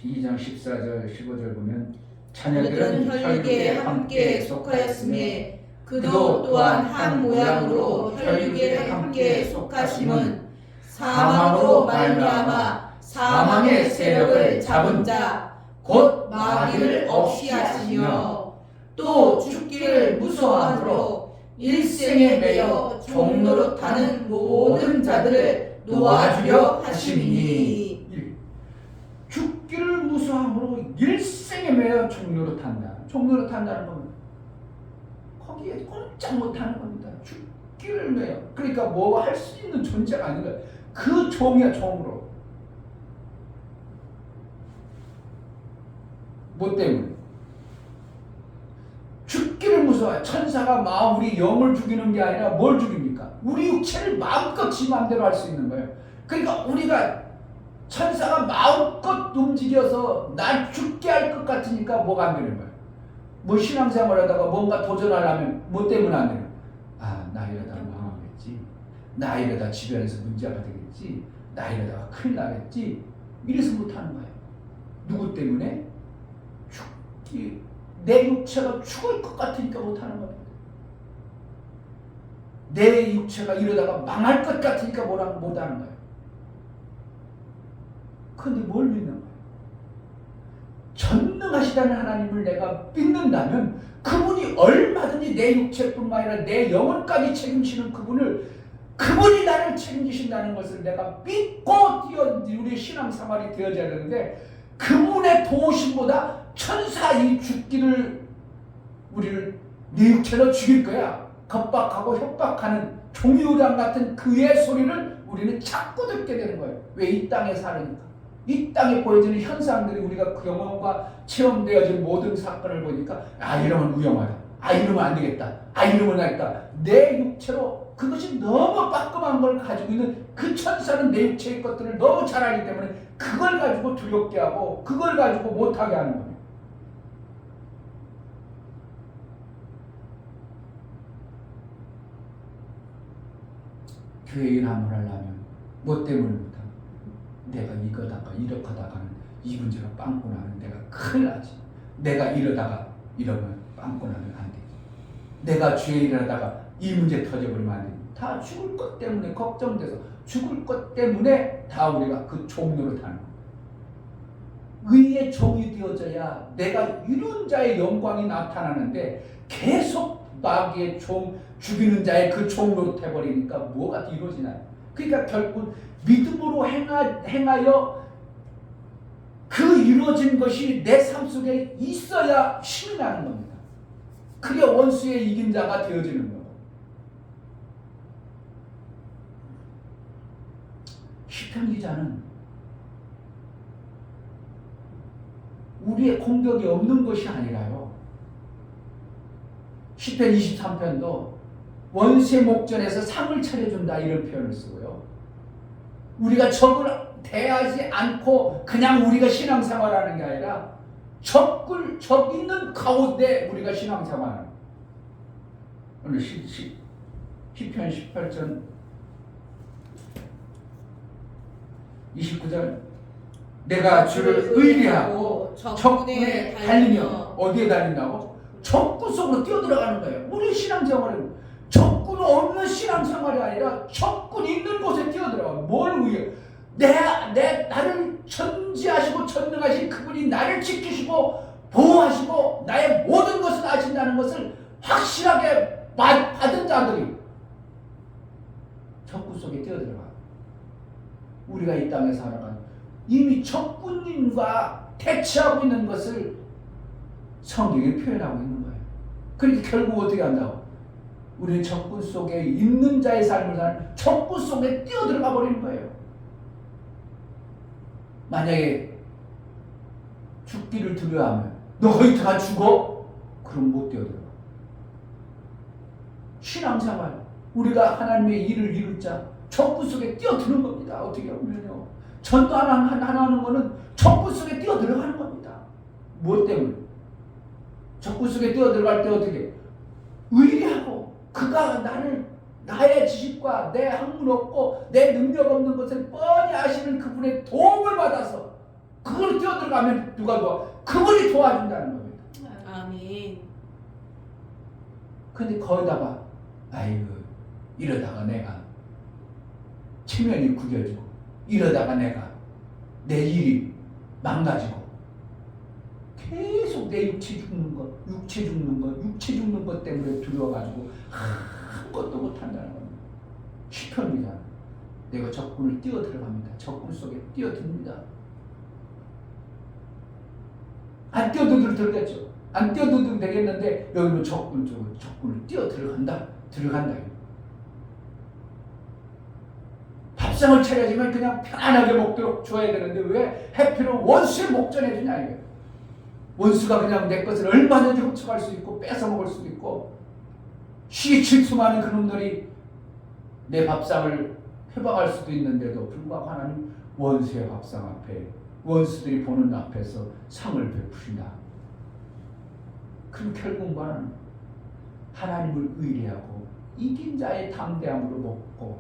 Speaker 3: 2장 14절 15절 보면,
Speaker 2: 자녀들은 혈육에 함께 속하였으며 그도 또한 한 모양으로 혈육에 함께 속하심은 사망으로 말미암아 사망의 세력을 잡은 자 곧 마귀를 없이 하시며 또 죽기를 무서워함으로 일생에 매여 종노릇하는 모든 자들을 놓아주려 하심이니.
Speaker 3: 죽기를 무서함으로 일생에 매여 종노릇한다. 종노릇한다는 건 거기에 꼼짝 못하는 겁니다. 죽기를 매여. 그러니까 뭐 할 수 있는 존재가 아닌 거야. 그 종이야, 종으로. 뭐 때문에? 죽기를 무서워해. 천사가 우리 영을 죽이는 게 아니라 뭘 죽입니까? 우리 육체를 마음껏 지 마음대로 할 수 있는 거예요. 그러니까 우리가, 천사가 마음껏 움직여서 날 죽게 할 것 같으니까 뭐가 안 되는 거예요. 뭐 신앙생활 하다가 뭔가 도전하려면 뭐 때문에 안 되는 거예요. 나 이러다 망하겠지. 나 이러다 주변에서 문제가 되겠지. 나 이러다가 큰일 나겠지. 이래서 못하는 거예요. 누구 때문에? 내 육체가 죽을 것 같으니까 못하는 겁니다. 내 육체가 이러다가 망할 것 같으니까 못하는 거예요. 그런데 뭘 믿는 거예요? 전능하시다는 하나님을 내가 믿는다면 그분이 얼마든지 내 육체뿐만 아니라 내 영혼까지 책임지는 그분이 나를 책임지신다는 것을 내가 믿고 우리 신앙생활이 되어져야 되는데, 그분의 도우심보다 천사 이 죽기를, 우리를 네 육체로 죽일 거야, 겁박하고 협박하는 종이우랑 같은 그의 소리를 우리는 자꾸 듣게 되는 거예요. 왜? 이 땅에 사니까. 이 땅에 보여지는 현상들이, 우리가 그 경험과 체험되어진 모든 사건을 보니까 이러면 위험하다, 이러면 안 되겠다, 이러면 안 되겠다. 내 육체로 그것이 너무 빠끔한 걸 가지고 있는 그 천사는 내 육체의 것들을 너무 잘 알기 때문에 그걸 가지고 두렵게 하고 그걸 가지고 못하게 하는 거예요. 교회 일 한번 하려면 뭐 때문에 못하나? 내가 이거다가 이렇게 하다가는 이 문제가 빵꾸 나면 내가 큰일 나지. 내가 이러면 빵꾸 나면 안 되지. 내가 주의 일을 하다가 이 문제 터져버리면 안 되지. 다 죽을 것 때문에 걱정돼서, 죽을 것 때문에 다 우리가 그 종로를 타는 거예요. 의의 종이 되어져야 내가 이룬 자의 영광이 나타나는데, 계속 마귀의 종, 죽이는 자의 그 종로로 해버리니까 뭐가 이루어지나요? 그러니까 결국 믿음으로 행하여 그 이루어진 것이 내 삶 속에 있어야 힘이 나는 겁니다. 그게 원수의 이긴 자가 되어지는 거예요. 시편 기자는 우리의 공격이 없는 것이 아니라요, 시편 23편도 원수의 목전에서 상을 차려준다, 이런 표현을 쓰고요. 우리가 적을 대하지 않고 그냥 우리가 신앙생활하는 게 아니라 적 있는 가운데 우리가 신앙생활하는 거예요. 오늘 시편 18편 29절, 내가 주를 의리하고 적군에 달리며, 어디에 달린다고? 적군 속으로 뛰어들어가는 거예요. 우리 신앙생활은 적군 적군 없는 신앙생활이 아니라 적군 있는 곳에 뛰어들어가. 뭘 위해? 나를 전지하시고 전능하신 그분이 나를 지키시고 보호하시고 나의 모든 것을 아신다는 것을 확실하게 받은 자들이 적군 속에 뛰어들어가. 우리가 이 땅에 살아가는 이미 적군님과 대치하고 있는 것을 성경이 표현하고 있는 거예요. 그러니까 결국 어떻게 한다고? 우리는 적군 속에 있는 자의 삶을 사는 적군 속에 뛰어들어가 버리는 거예요. 만약에 죽기를 두려워하면 너 거기 다 죽어? 그럼 못 뛰어들어가. 신앙생활 우리가 하나님의 일을 이룰 자 적군 속에 뛰어드는 겁니다. 어떻게 보면요. 전도 하나 하는 거는 적군 속에 뛰어들어가는 겁니다. 무엇 때문에? 적군 속에 뛰어들어갈 때 어떻게? 의리하고 그가 나의 지식과 내 학문 없고 내 능력 없는 것을 뻔히 아시는 그분의 도움을 받아서 그걸 뛰어들어가면 누가 도와? 그분이 도와준다는 겁니다.
Speaker 2: 아멘.
Speaker 3: 근데 거기다가 아이고 이러다가 내가 체면이 구겨지고 이러다가 내가 내 일이 망가지고 계속 내 육체 죽는 것 때문에 두려워가지고 아무것도 못한다는 겁니다. 시편입니다. 내가 적군을 뛰어들어갑니다. 적군 속에 뛰어듭니다. 안 뛰어들어도 되겠죠. 안 뛰어들어도 되겠는데 여기는 적군을 뛰어들어간다. 밥상을 차려지면 그냥 편안하게 먹도록 줘야 되는데 왜 해피를 원수의 목전에 주냐 이거예요. 원수가 그냥 내 것을 얼마든지 훔쳐갈 수 있고 뺏어 먹을 수도 있고 시칠수많은 그놈들이 내 밥상을 회방할 수도 있는데도 불구하고 하나님 원수의 밥상 앞에 원수들이 보는 앞에서 상을 베푸신다. 그럼 결국 뭐는 하나님을 의뢰하고 이긴 자의 담대함으로 먹고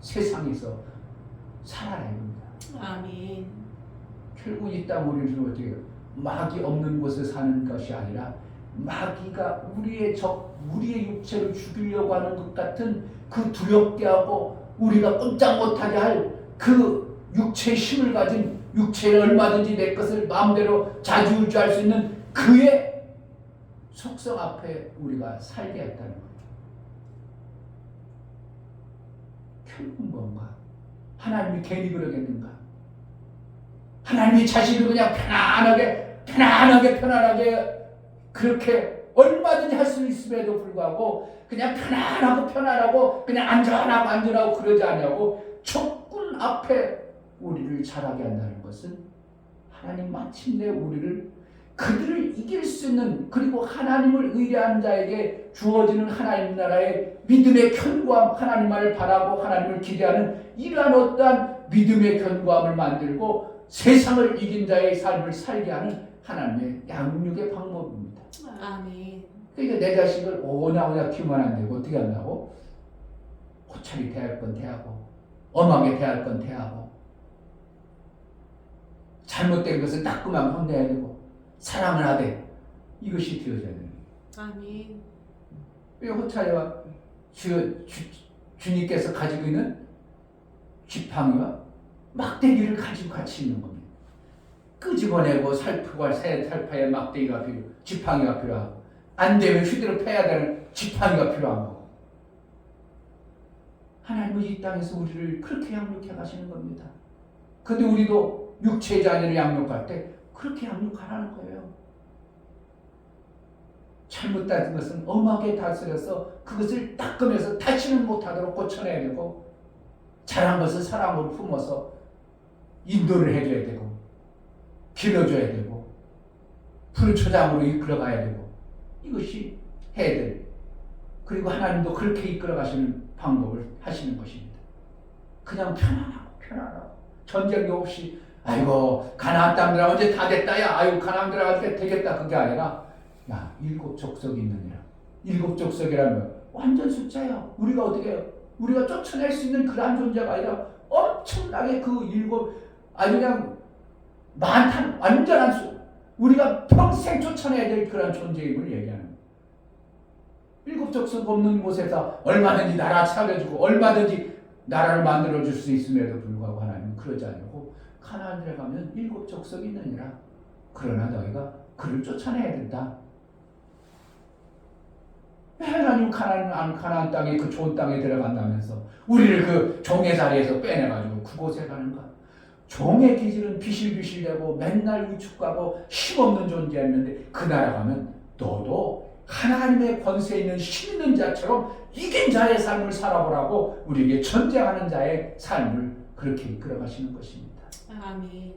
Speaker 3: 세상에서 살아야 됩니다.
Speaker 2: 아멘.
Speaker 3: 결국 이 땅 우리는 어떻게 해요? 마귀 없는 곳에 사는 것이 아니라 마귀가 우리의 육체를 죽이려고 하는 것 같은 그 두렵게 하고 우리가 꼼짝 못하게 할 그 육체의 힘을 가진 육체에 얼마든지 내 것을 마음대로 자주유지할 수 있는 그의 속성 앞에 우리가 살게 했다는 거예요. 결국 뭔가 하나님이 괜히 그러겠는가? 하나님이 자신을 그냥 편안하게 그렇게 얼마든지 할 수 있음에도 불구하고 그냥 편안하고 그냥 안전하고 그러지 않냐고 적군 앞에 우리를 자라게 한다는 것은 하나님 마침내 우리를 그들을 이길 수 있는 그리고 하나님을 의뢰하는 자에게 주어지는 하나님 나라의 믿음의 견고함, 하나님을 바라고 하나님을 기대하는 이러한 어떠한 믿음의 견고함을 만들고 세상을 이긴 자의 삶을 살게 하는 하나님의 양육의 방법입니다.
Speaker 2: 아멘.
Speaker 3: 그러니까 내 자식을 오냐 키우면 안 되고 어떻게 한다고? 호철이 대할 건 대하고 엄하게 대할 건 대하고 잘못된 것은 따끔하게 혼내야 되고 사랑을 하되 이것이 되어져야 됩니다.
Speaker 2: 아멘.
Speaker 3: 이 호차이와 주님께서 가지고 있는 지팡이와 막대기를 가지고 같이 있는 겁니다. 끄집어내고 살파에 막대기가 지팡이가 필요하고 안 되면 휘두르 패야 되는 지팡이가 필요한 거고 하나님은 이 땅에서 우리를 그렇게 양육해 가시는 겁니다. 근데 우리도 육체의 자녀를 양육할 때 그렇게 양육하라는 거예요. 잘못된 것은 엄하게 다스려서 그것을 닦으면서 다시는 못하도록 고쳐내야 되고 잘한 것을 사랑으로 품어서 인도를 해줘야 되고 길어줘야 되고 푸른 초장으로 이끌어가야 되고 이것이 해야 될 그리고 하나님도 그렇게 이끌어가시는 방법을 하시는 것입니다. 그냥 편안하고 전쟁도 없이 아이고 가나안 땅들아 언제 다 됐다 야 아이고 가나안 들어갈 때 되겠다 그게 아니라 야 7 족속이 있느니라 7 족속이라면 완전 숫자야. 우리가 어떻게 해요? 우리가 쫓아낼 수 있는 그러한 존재가 아니라 엄청나게 그 7 아주 그냥 많단 완전한 수 우리가 평생 쫓아내야 될 그런 존재임을 얘기하는 거예요. 일곱 족속 없는 곳에서 얼마든지 나라 차려주고 얼마든지 나라를 만들어줄 수 있음에도 불구하고 하나님은 그러지 않고 가나안 들에 가면 일곱 족속이 있느니라. 그러나 너희가 그를 쫓아내야 된다. 왜 하나님 가나안 땅에 그 좋은 땅에 들어간다면서 우리를 그 종의 자리에서 빼내가지고 그곳에 가는가? 종의 기질은 비실비실대고 맨날 위축가고 힘없는 존재였는데 그 나라 가면 너도 하나님의 권세 있는 힘 있는 자처럼 이긴 자의 삶을 살아보라고 우리에게 전쟁하는 자의 삶을 그렇게 이끌어가시는 것입니다.
Speaker 2: 아멘.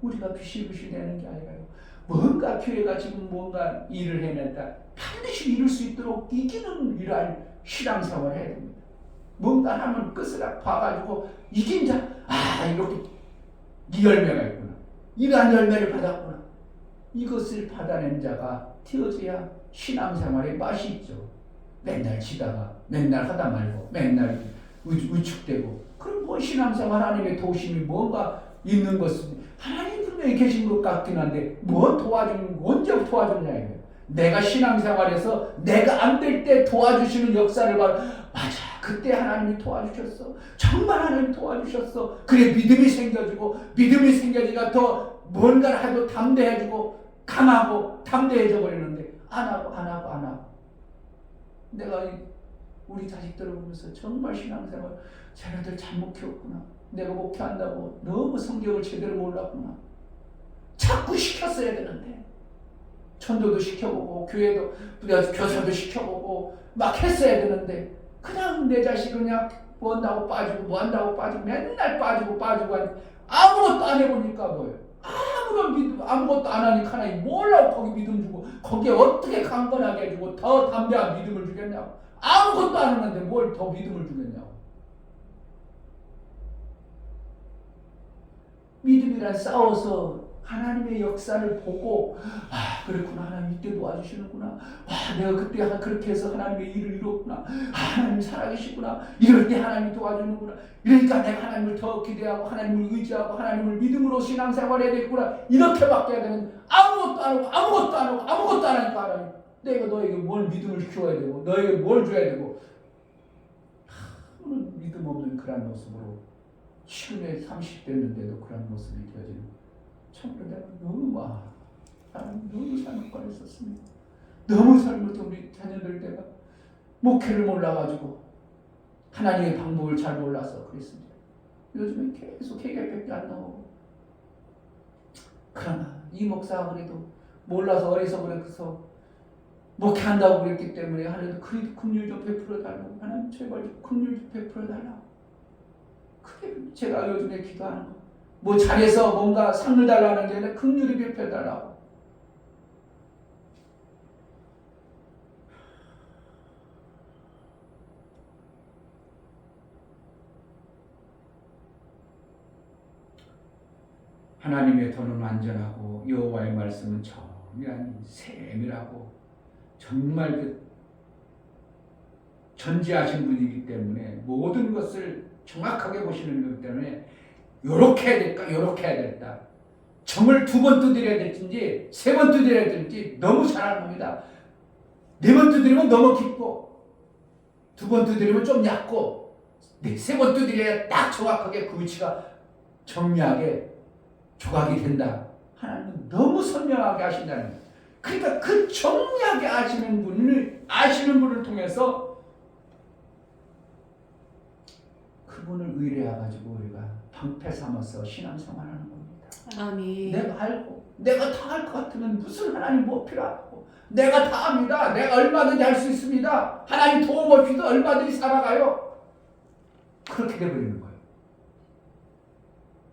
Speaker 3: 우리가 비실비실대는 게 아니라요. 뭔가 교회가 지금 뭔가 일을 해냈다. 반드시 이룰 수 있도록 이기는 이러한 신앙생활을 해야 됩니다. 뭔가 하면 끝을 봐가지고 이긴 자, 이렇게 이 열매가 있구나. 이러한 열매를 받았구나. 이것을 받아낸 자가 되어져야 신앙생활에 맛이 있죠. 맨날 지다가 맨날 하다 말고 맨날 위축되고 그럼 뭐 신앙생활 하나님의 도심이 뭔가 있는 것은 하나님 분명히 계신 것 같긴 한데 뭐 도와주는 언제 도와줬냐 이거예요. 내가 신앙생활에서 내가 안 될 때 도와주시는 역사를 봐. 맞아. 그때 하나님이 도와주셨어. 정말 하나님 도와주셨어. 그래 믿음이 생겨지고 믿음이 생겨지니까 더 뭔가를 하도 담대해지고 강하고 담대해져 버리는데 안 하고 내가 우리 자식들을 보면서 정말 신앙생활 쟤네들 잘못 키웠구나. 내가 목회한다고 너무 성경을 제대로 몰랐구나. 자꾸 시켰어야 되는데 전도도 시켜보고 교회도 교사도 시켜보고 막 했어야 되는데 그냥 내 자식은 그냥 뭐 한다고 빠지고 맨날 빠지고 아무것도 안 해보니까 뭐예요? 아무것도 안 하니까 하나님 뭘라고 거기 믿음 주고 거기에 어떻게 강건하게 해주고 더 담대한 믿음을 주겠냐고. 아무것도 안 하는데 뭘 더 믿음을 주겠냐고. 믿음이란 싸워서 하나님의 역사를 보고 그렇구나. 하나님 이때 도와주시는구나. 내가 그때 그렇게 해서 하나님의 일을 이뤘구나. 하나님 살아계시구나. 이럴 때 하나님이 도와주는구나. 그러니까 내가 하나님을 더 기대하고 하나님을 의지하고 하나님을 믿음으로 신앙생활해야 되겠구나. 이렇게 바뀌어야 되는 아무것도 안 하니까 하나님 내가 너에게 뭘 믿음을 키워야 되고 너에게 뭘 줘야 되고 믿음 없는 그런 모습으로 지금의 30 됐는데도 그런 모습이 되어지는 참으로 내가 너무 잘못 했었습니다. 너무 잘못해 우리 자녀들 내가 목회를 몰라가지고 하나님의 방법을 잘 몰라서 그랬습니다. 요즘에 계속 회개밖에 안 나오고 그러나 이 목사가 그래도 몰라서 어리석어서 목회한다고 그랬기 때문에 하나님 그래도 긍휼 좀 베풀어 달라고 하나님 제발 좀 긍휼 좀 베풀어 달라고 그게 제가 요즘에 기도하는 거. 뭐 잘해서 뭔가 상을 달라는 게 아니라 긍휼히 베풀어 달라고. 하나님의 도는 안전하고 여호와의 말씀은 정밀한 세밀하고 정말 그 전지하신 분이기 때문에 모든 것을 정확하게 보시는 거기 때문에 요렇게 해야 될까 요렇게 해야 될까 점을 2번 두드려야 될지 3번 두드려야 될지 너무 잘하는 겁니다. 4번 두드리면 너무 깊고 2번 두드리면 좀 얕고 3번 두드려야 딱 정확하게 그 위치가 정밀하게 조각이 된다. 하나님은 너무 선명하게 하신다는 거예요. 그러니까 그 정밀하게 아시는 분을 통해서 그분을 의뢰해가지고 우리가 방패 삼아서 신앙생활하는 겁니다.
Speaker 2: 아멘.
Speaker 3: 내가 알고 내가 다 할 것 같으면 무슨 하나님 뭐 필요하고 내가 다 합니다. 내가 얼마든지 할 수 있습니다. 하나님 도움 없이도 얼마든지 살아가요. 그렇게 돼버리는 거예요.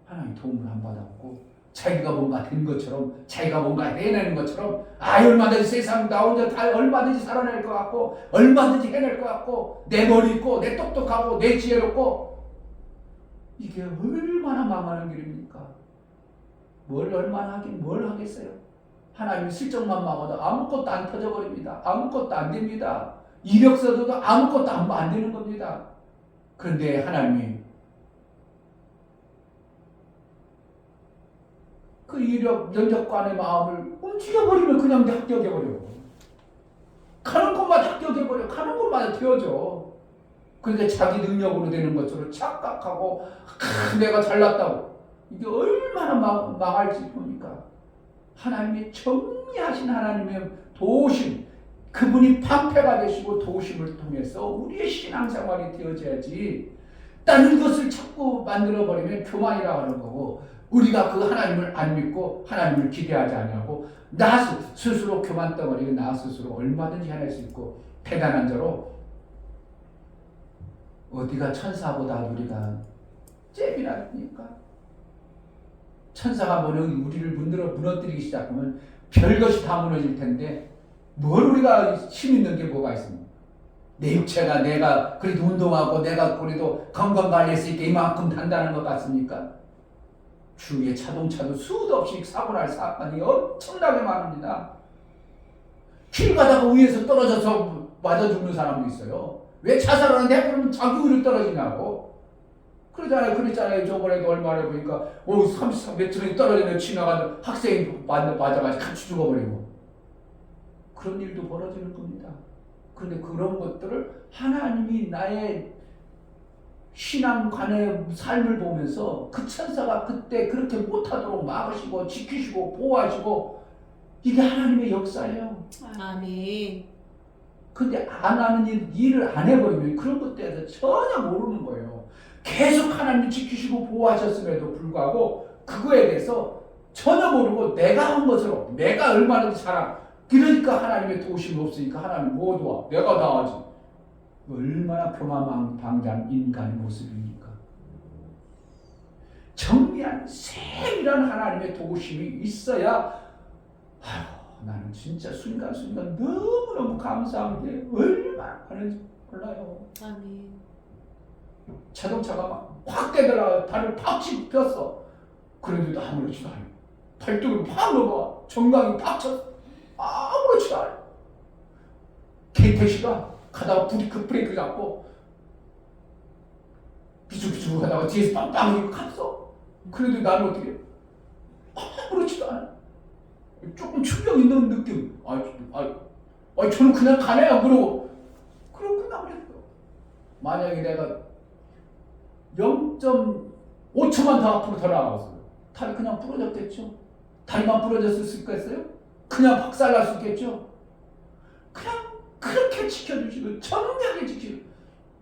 Speaker 3: 하나님 도움을 안 받았고 자기가 뭔가 된 것처럼 자기가 뭔가 해내는 것처럼 얼마든지 세상 나 혼자 다 얼마든지 살아낼 것 같고 얼마든지 해낼 것 같고 내 머리 있고 내 똑똑하고 내 지혜롭고 이게 얼마나 망하는 길입니까? 뭘 얼마나 하긴 뭘 하겠어요? 하나님 실적만 막아도 아무것도 안 터져버립니다. 아무것도 안 됩니다. 이력서도 아무것도 안 되는 겁니다. 그런데 하나님이 그 이력 면접관의 마음을 움직여버리면 그냥 합격해버려요. 가는 곳마다 합격해버려. 가는 곳마다 되어져. 그러니까 자기 능력으로 되는 것처럼 착각하고 내가 잘났다고. 이게 얼마나 망할지 보니까 하나님의 정리하신 하나님의 도우심, 그분이 방패가 되시고 도우심을 통해서 우리의 신앙생활이 되어져야지 다른 것을 자꾸 만들어버리면 교만이라고 하는 거고 우리가 그 하나님을 안 믿고 하나님을 기대하지 않냐고 나 스스로 교만 덩어리고 나 스스로 얼마든지 해낼 수 있고 대단한 자로 어디가 천사보다 우리가 잽이라니까. 천사가 우리를 무너뜨리기 시작하면 별것이 다 무너질 텐데 뭘 우리가 힘 있는 게 뭐가 있습니까? 내 육체가 내가 그래도 운동하고 내가 그래도 건강관리했으니까 이만큼 단단한 것 같습니까? 주위에 자동차도 수도 없이 사고 날 사건이 엄청나게 많습니다. 길 가다가 위에서 떨어져서 맞아 죽는 사람도 있어요. 왜 자살하는데 그러면 자기 위로 떨어지냐고. 그랬잖아요. 저번에도 얼마나 보니까 33m이 떨어지면 지나가는 학생이 맞아가지고 같이 죽어버리고 그런 일도 벌어지는 겁니다. 그런데 그런 것들을 하나님이 나의 신앙관의 삶을 보면서 그 천사가 그때 그렇게 못하도록 막으시고 지키시고 보호하시고 이게 하나님의 역사예요.
Speaker 2: 아멘.
Speaker 3: 근데 안 하는 일을 안 해버리면 그런 것에 대해서 전혀 모르는 거예요. 계속 하나님이 지키시고 보호하셨음에도 불구하고 그거에 대해서 전혀 모르고 내가 한 것으로 내가 얼마나 잘한 그러니까 하나님의 도우심이 없으니까 하나님 뭐 도와? 내가 다 하지. 얼마나 교만방자한 인간의 모습입니까? 정리한 세밀한 하나님의 도우심이 있어야 나는 진짜 순간순간 너무너무 감사한 게 얼마나 많은지 몰라요.
Speaker 2: 아멘.
Speaker 3: 자동차가 막 확 깨달아 발을 팍 짚혔어. 그런데도 아무렇지도 않아. 발등을 팍 넘어가. 정강이 팍 쳤어. 아무렇지도 않아. 택시가 가다가 브레이크 잡고 비죽비죽 하다가 뒤에서 빵빵 갔어. 그런데 나는 어떻게 아무렇지도 않아. 조금 충격 있는 느낌. 저는 그냥 가네요. 그러고 끝나버렸어. 만약에 내가 0.5초만 더 앞으로 더 나가서 다리 그냥 부러졌겠죠. 다리만 부러졌을 거였어요? 그냥 박살날 수 있겠죠. 그냥 그렇게 지켜주시고 정확하게 지키고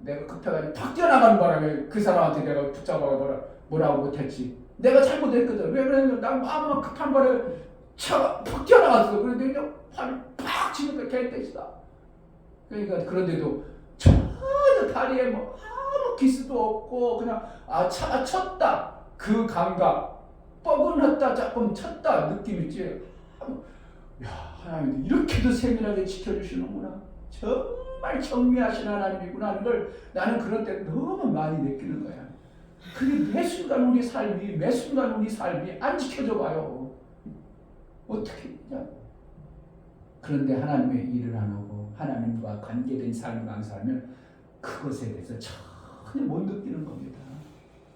Speaker 3: 내가 급해가지고 팍 뛰어나가는 바람에 그 사람한테 내가 붙잡아가 뭐라고 못했지. 내가 잘못했거든. 왜 그러냐면 난 마음만 급한 바람에 차가 팍 뛰어나갔어. 그런데 그냥 발이 팍 치니까 개떼시다. 그러니까 그런데도 전혀 다리에 뭐 아무 기스도 없고 그냥 차가 쳤다. 그 감각 뻐근했다 조금 쳤다 느낌 있지. 야 하나님 이렇게도 세밀하게 지켜주시는구나. 정말 정미하신 하나님이구나 하는 걸 나는 그런 때 너무 많이 느끼는 거야. 그게 매 순간 우리 삶이 안 지켜져 봐요. 어떻게 했냐고. 그런데 하나님의 일을 안 하고 하나님과 관계된 삶을 안 살면 그것에 대해서 전혀 못 느끼는 겁니다.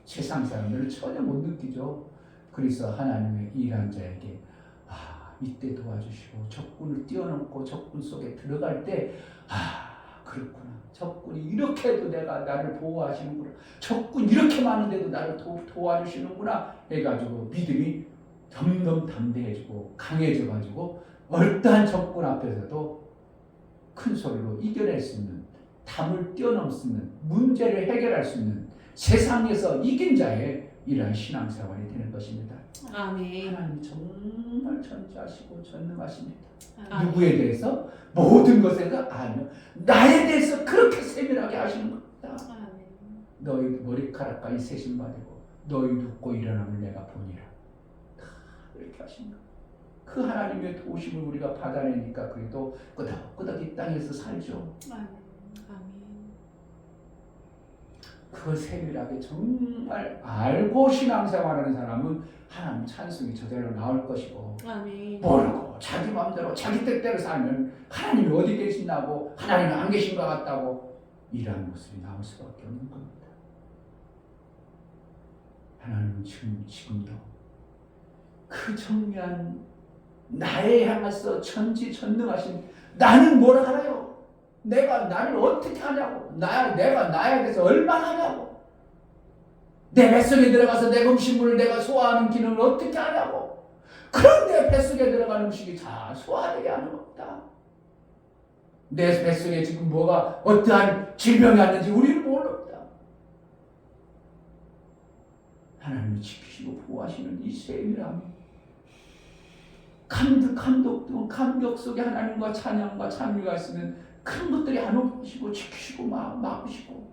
Speaker 3: 세상 사람들은 전혀 못 느끼죠. 그래서 하나님의 일한 자에게 이때 도와주시고 적군을 뛰어넘고 적군 속에 들어갈 때 그렇구나. 적군이 이렇게 해도 나를 보호하시는구나. 적군 이렇게 많은데도 나를 도와주시는구나 해가지고 믿음이 점점 담대해지고 강해져가지고 어떠한 적군 앞에서도 큰 소리로 이겨낼 수 있는 담을 뛰어넘을 수 있는 문제를 해결할 수 있는 세상에서 이긴 자의 이러한 신앙생활이 되는 것입니다.
Speaker 2: 아멘.
Speaker 3: 하나님 정말 전지하시고 전능하십니다.
Speaker 2: 아멘.
Speaker 3: 누구에 대해서? 모든 것에 대해서 아니요. 나에 대해서 그렇게 세밀하게 하시는 겁니다.
Speaker 2: 아멘.
Speaker 3: 너희 머리카락까지 세심받고 너희 눕고 일어남을 내가 보니라. 다 이렇게 하신 거. 그 하나님의 도우심을 우리가 받아내니까 그래도 끄덕끄덕 이 땅에서 살죠.
Speaker 2: 아멘.
Speaker 3: 그걸 세밀하게 정말 알고 신앙생활하는 사람은 하나님 찬송이 저절로 나올 것이고
Speaker 2: 아멘.
Speaker 3: 모르고 자기 마음대로 자기 뜻대로 살면 하나님이 어디 계신다고 하나님이 안 계신 것 같다고 이러한 모습이 나올 수밖에 없는 겁니다. 하나님은 지금도 그 정리한 나에 향해서 전지전능하신 나는 뭘 알아요? 내가 나를 어떻게 하냐고. 내가 나에 대해서 얼마나 하냐고. 내 뱃속에 들어가서 내 음식물을 내가 소화하는 기능을 어떻게 하냐고. 그런 내 뱃속에 들어간 음식이 다 소화되게 하는 겁니다. 내 뱃속에 지금 뭐가 어떠한 질병이 왔는지 우리는 모릅니다. 하나님이 지키시고 보호하시는 이 세밀함이 감격 속에 하나님과 찬양과 찬미가 있으면 그런 것들이 안 오시고 지키시고 막으시고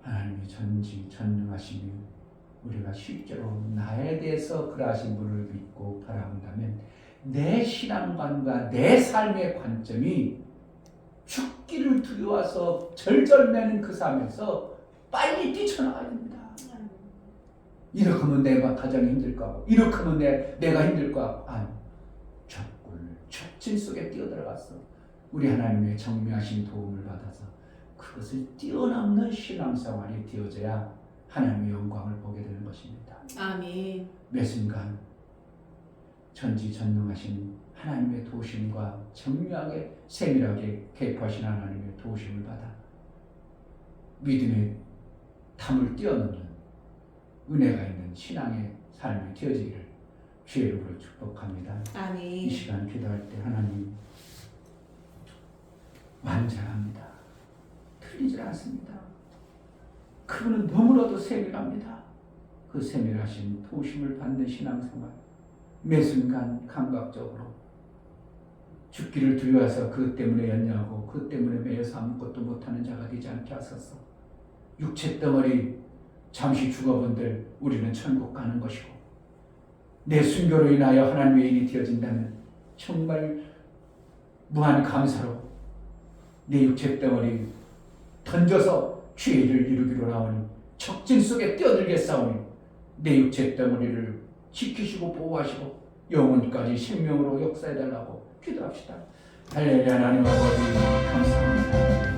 Speaker 3: 하나님이 전지전능하시며 우리가 실제로 나에 대해서 그러하신 분을 믿고 바라본다면 내 신앙관과 내 삶의 관점이 죽기를 두려워서 절절매는 그 삶에서 빨리 뛰쳐나가야 됩니다. 이렇게 하면 내 가정이 힘들 거고 이렇게 하면 내가 힘들 거고 아니 촉진 속에 뛰어들어갔어. 우리 하나님의 정미하신 도움을 받아서 그것을 뛰어넘는 신앙생활이 되어져야 하나님의 영광을 보게 되는 것입니다.
Speaker 2: 아멘.
Speaker 3: 매 순간 전지전능하신 하나님의 도우심과 정밀하게 세밀하게 개입하신 하나님의 도우심을 받아 믿음의 담을 뛰어넘는 은혜가 있는 신앙의 삶이 되어지기를 주의 이름으로 축복합니다. 이
Speaker 2: 아멘.
Speaker 3: 시간 기도할 때 하나님 완전합니다. 틀리지 않습니다. 그분은 너무나도 세밀합니다. 그 세밀하신 도우심을 받는 신앙생활 매 순간 감각적으로 죽기를 두려워해서 그 때문에 연약하고 그 때문에 매여서 아무것도 못하는 자가 되지 않게 하소서. 육체 덩어리 잠시 죽어본들 우리는 천국 가는 것이고 내 순교로 인하여 하나님의 일이 되어진다면 정말 무한 감사로 내 육체 덩어리 던져서 주의 일을 이루기로 나오니 적진 속에 뛰어들겠사오니 내 육체 덩어리를 지키시고 보호하시고 영혼까지 생명으로 역사해달라고 기도합시다. 할렐루야. 하나님 아버지 감사합니다.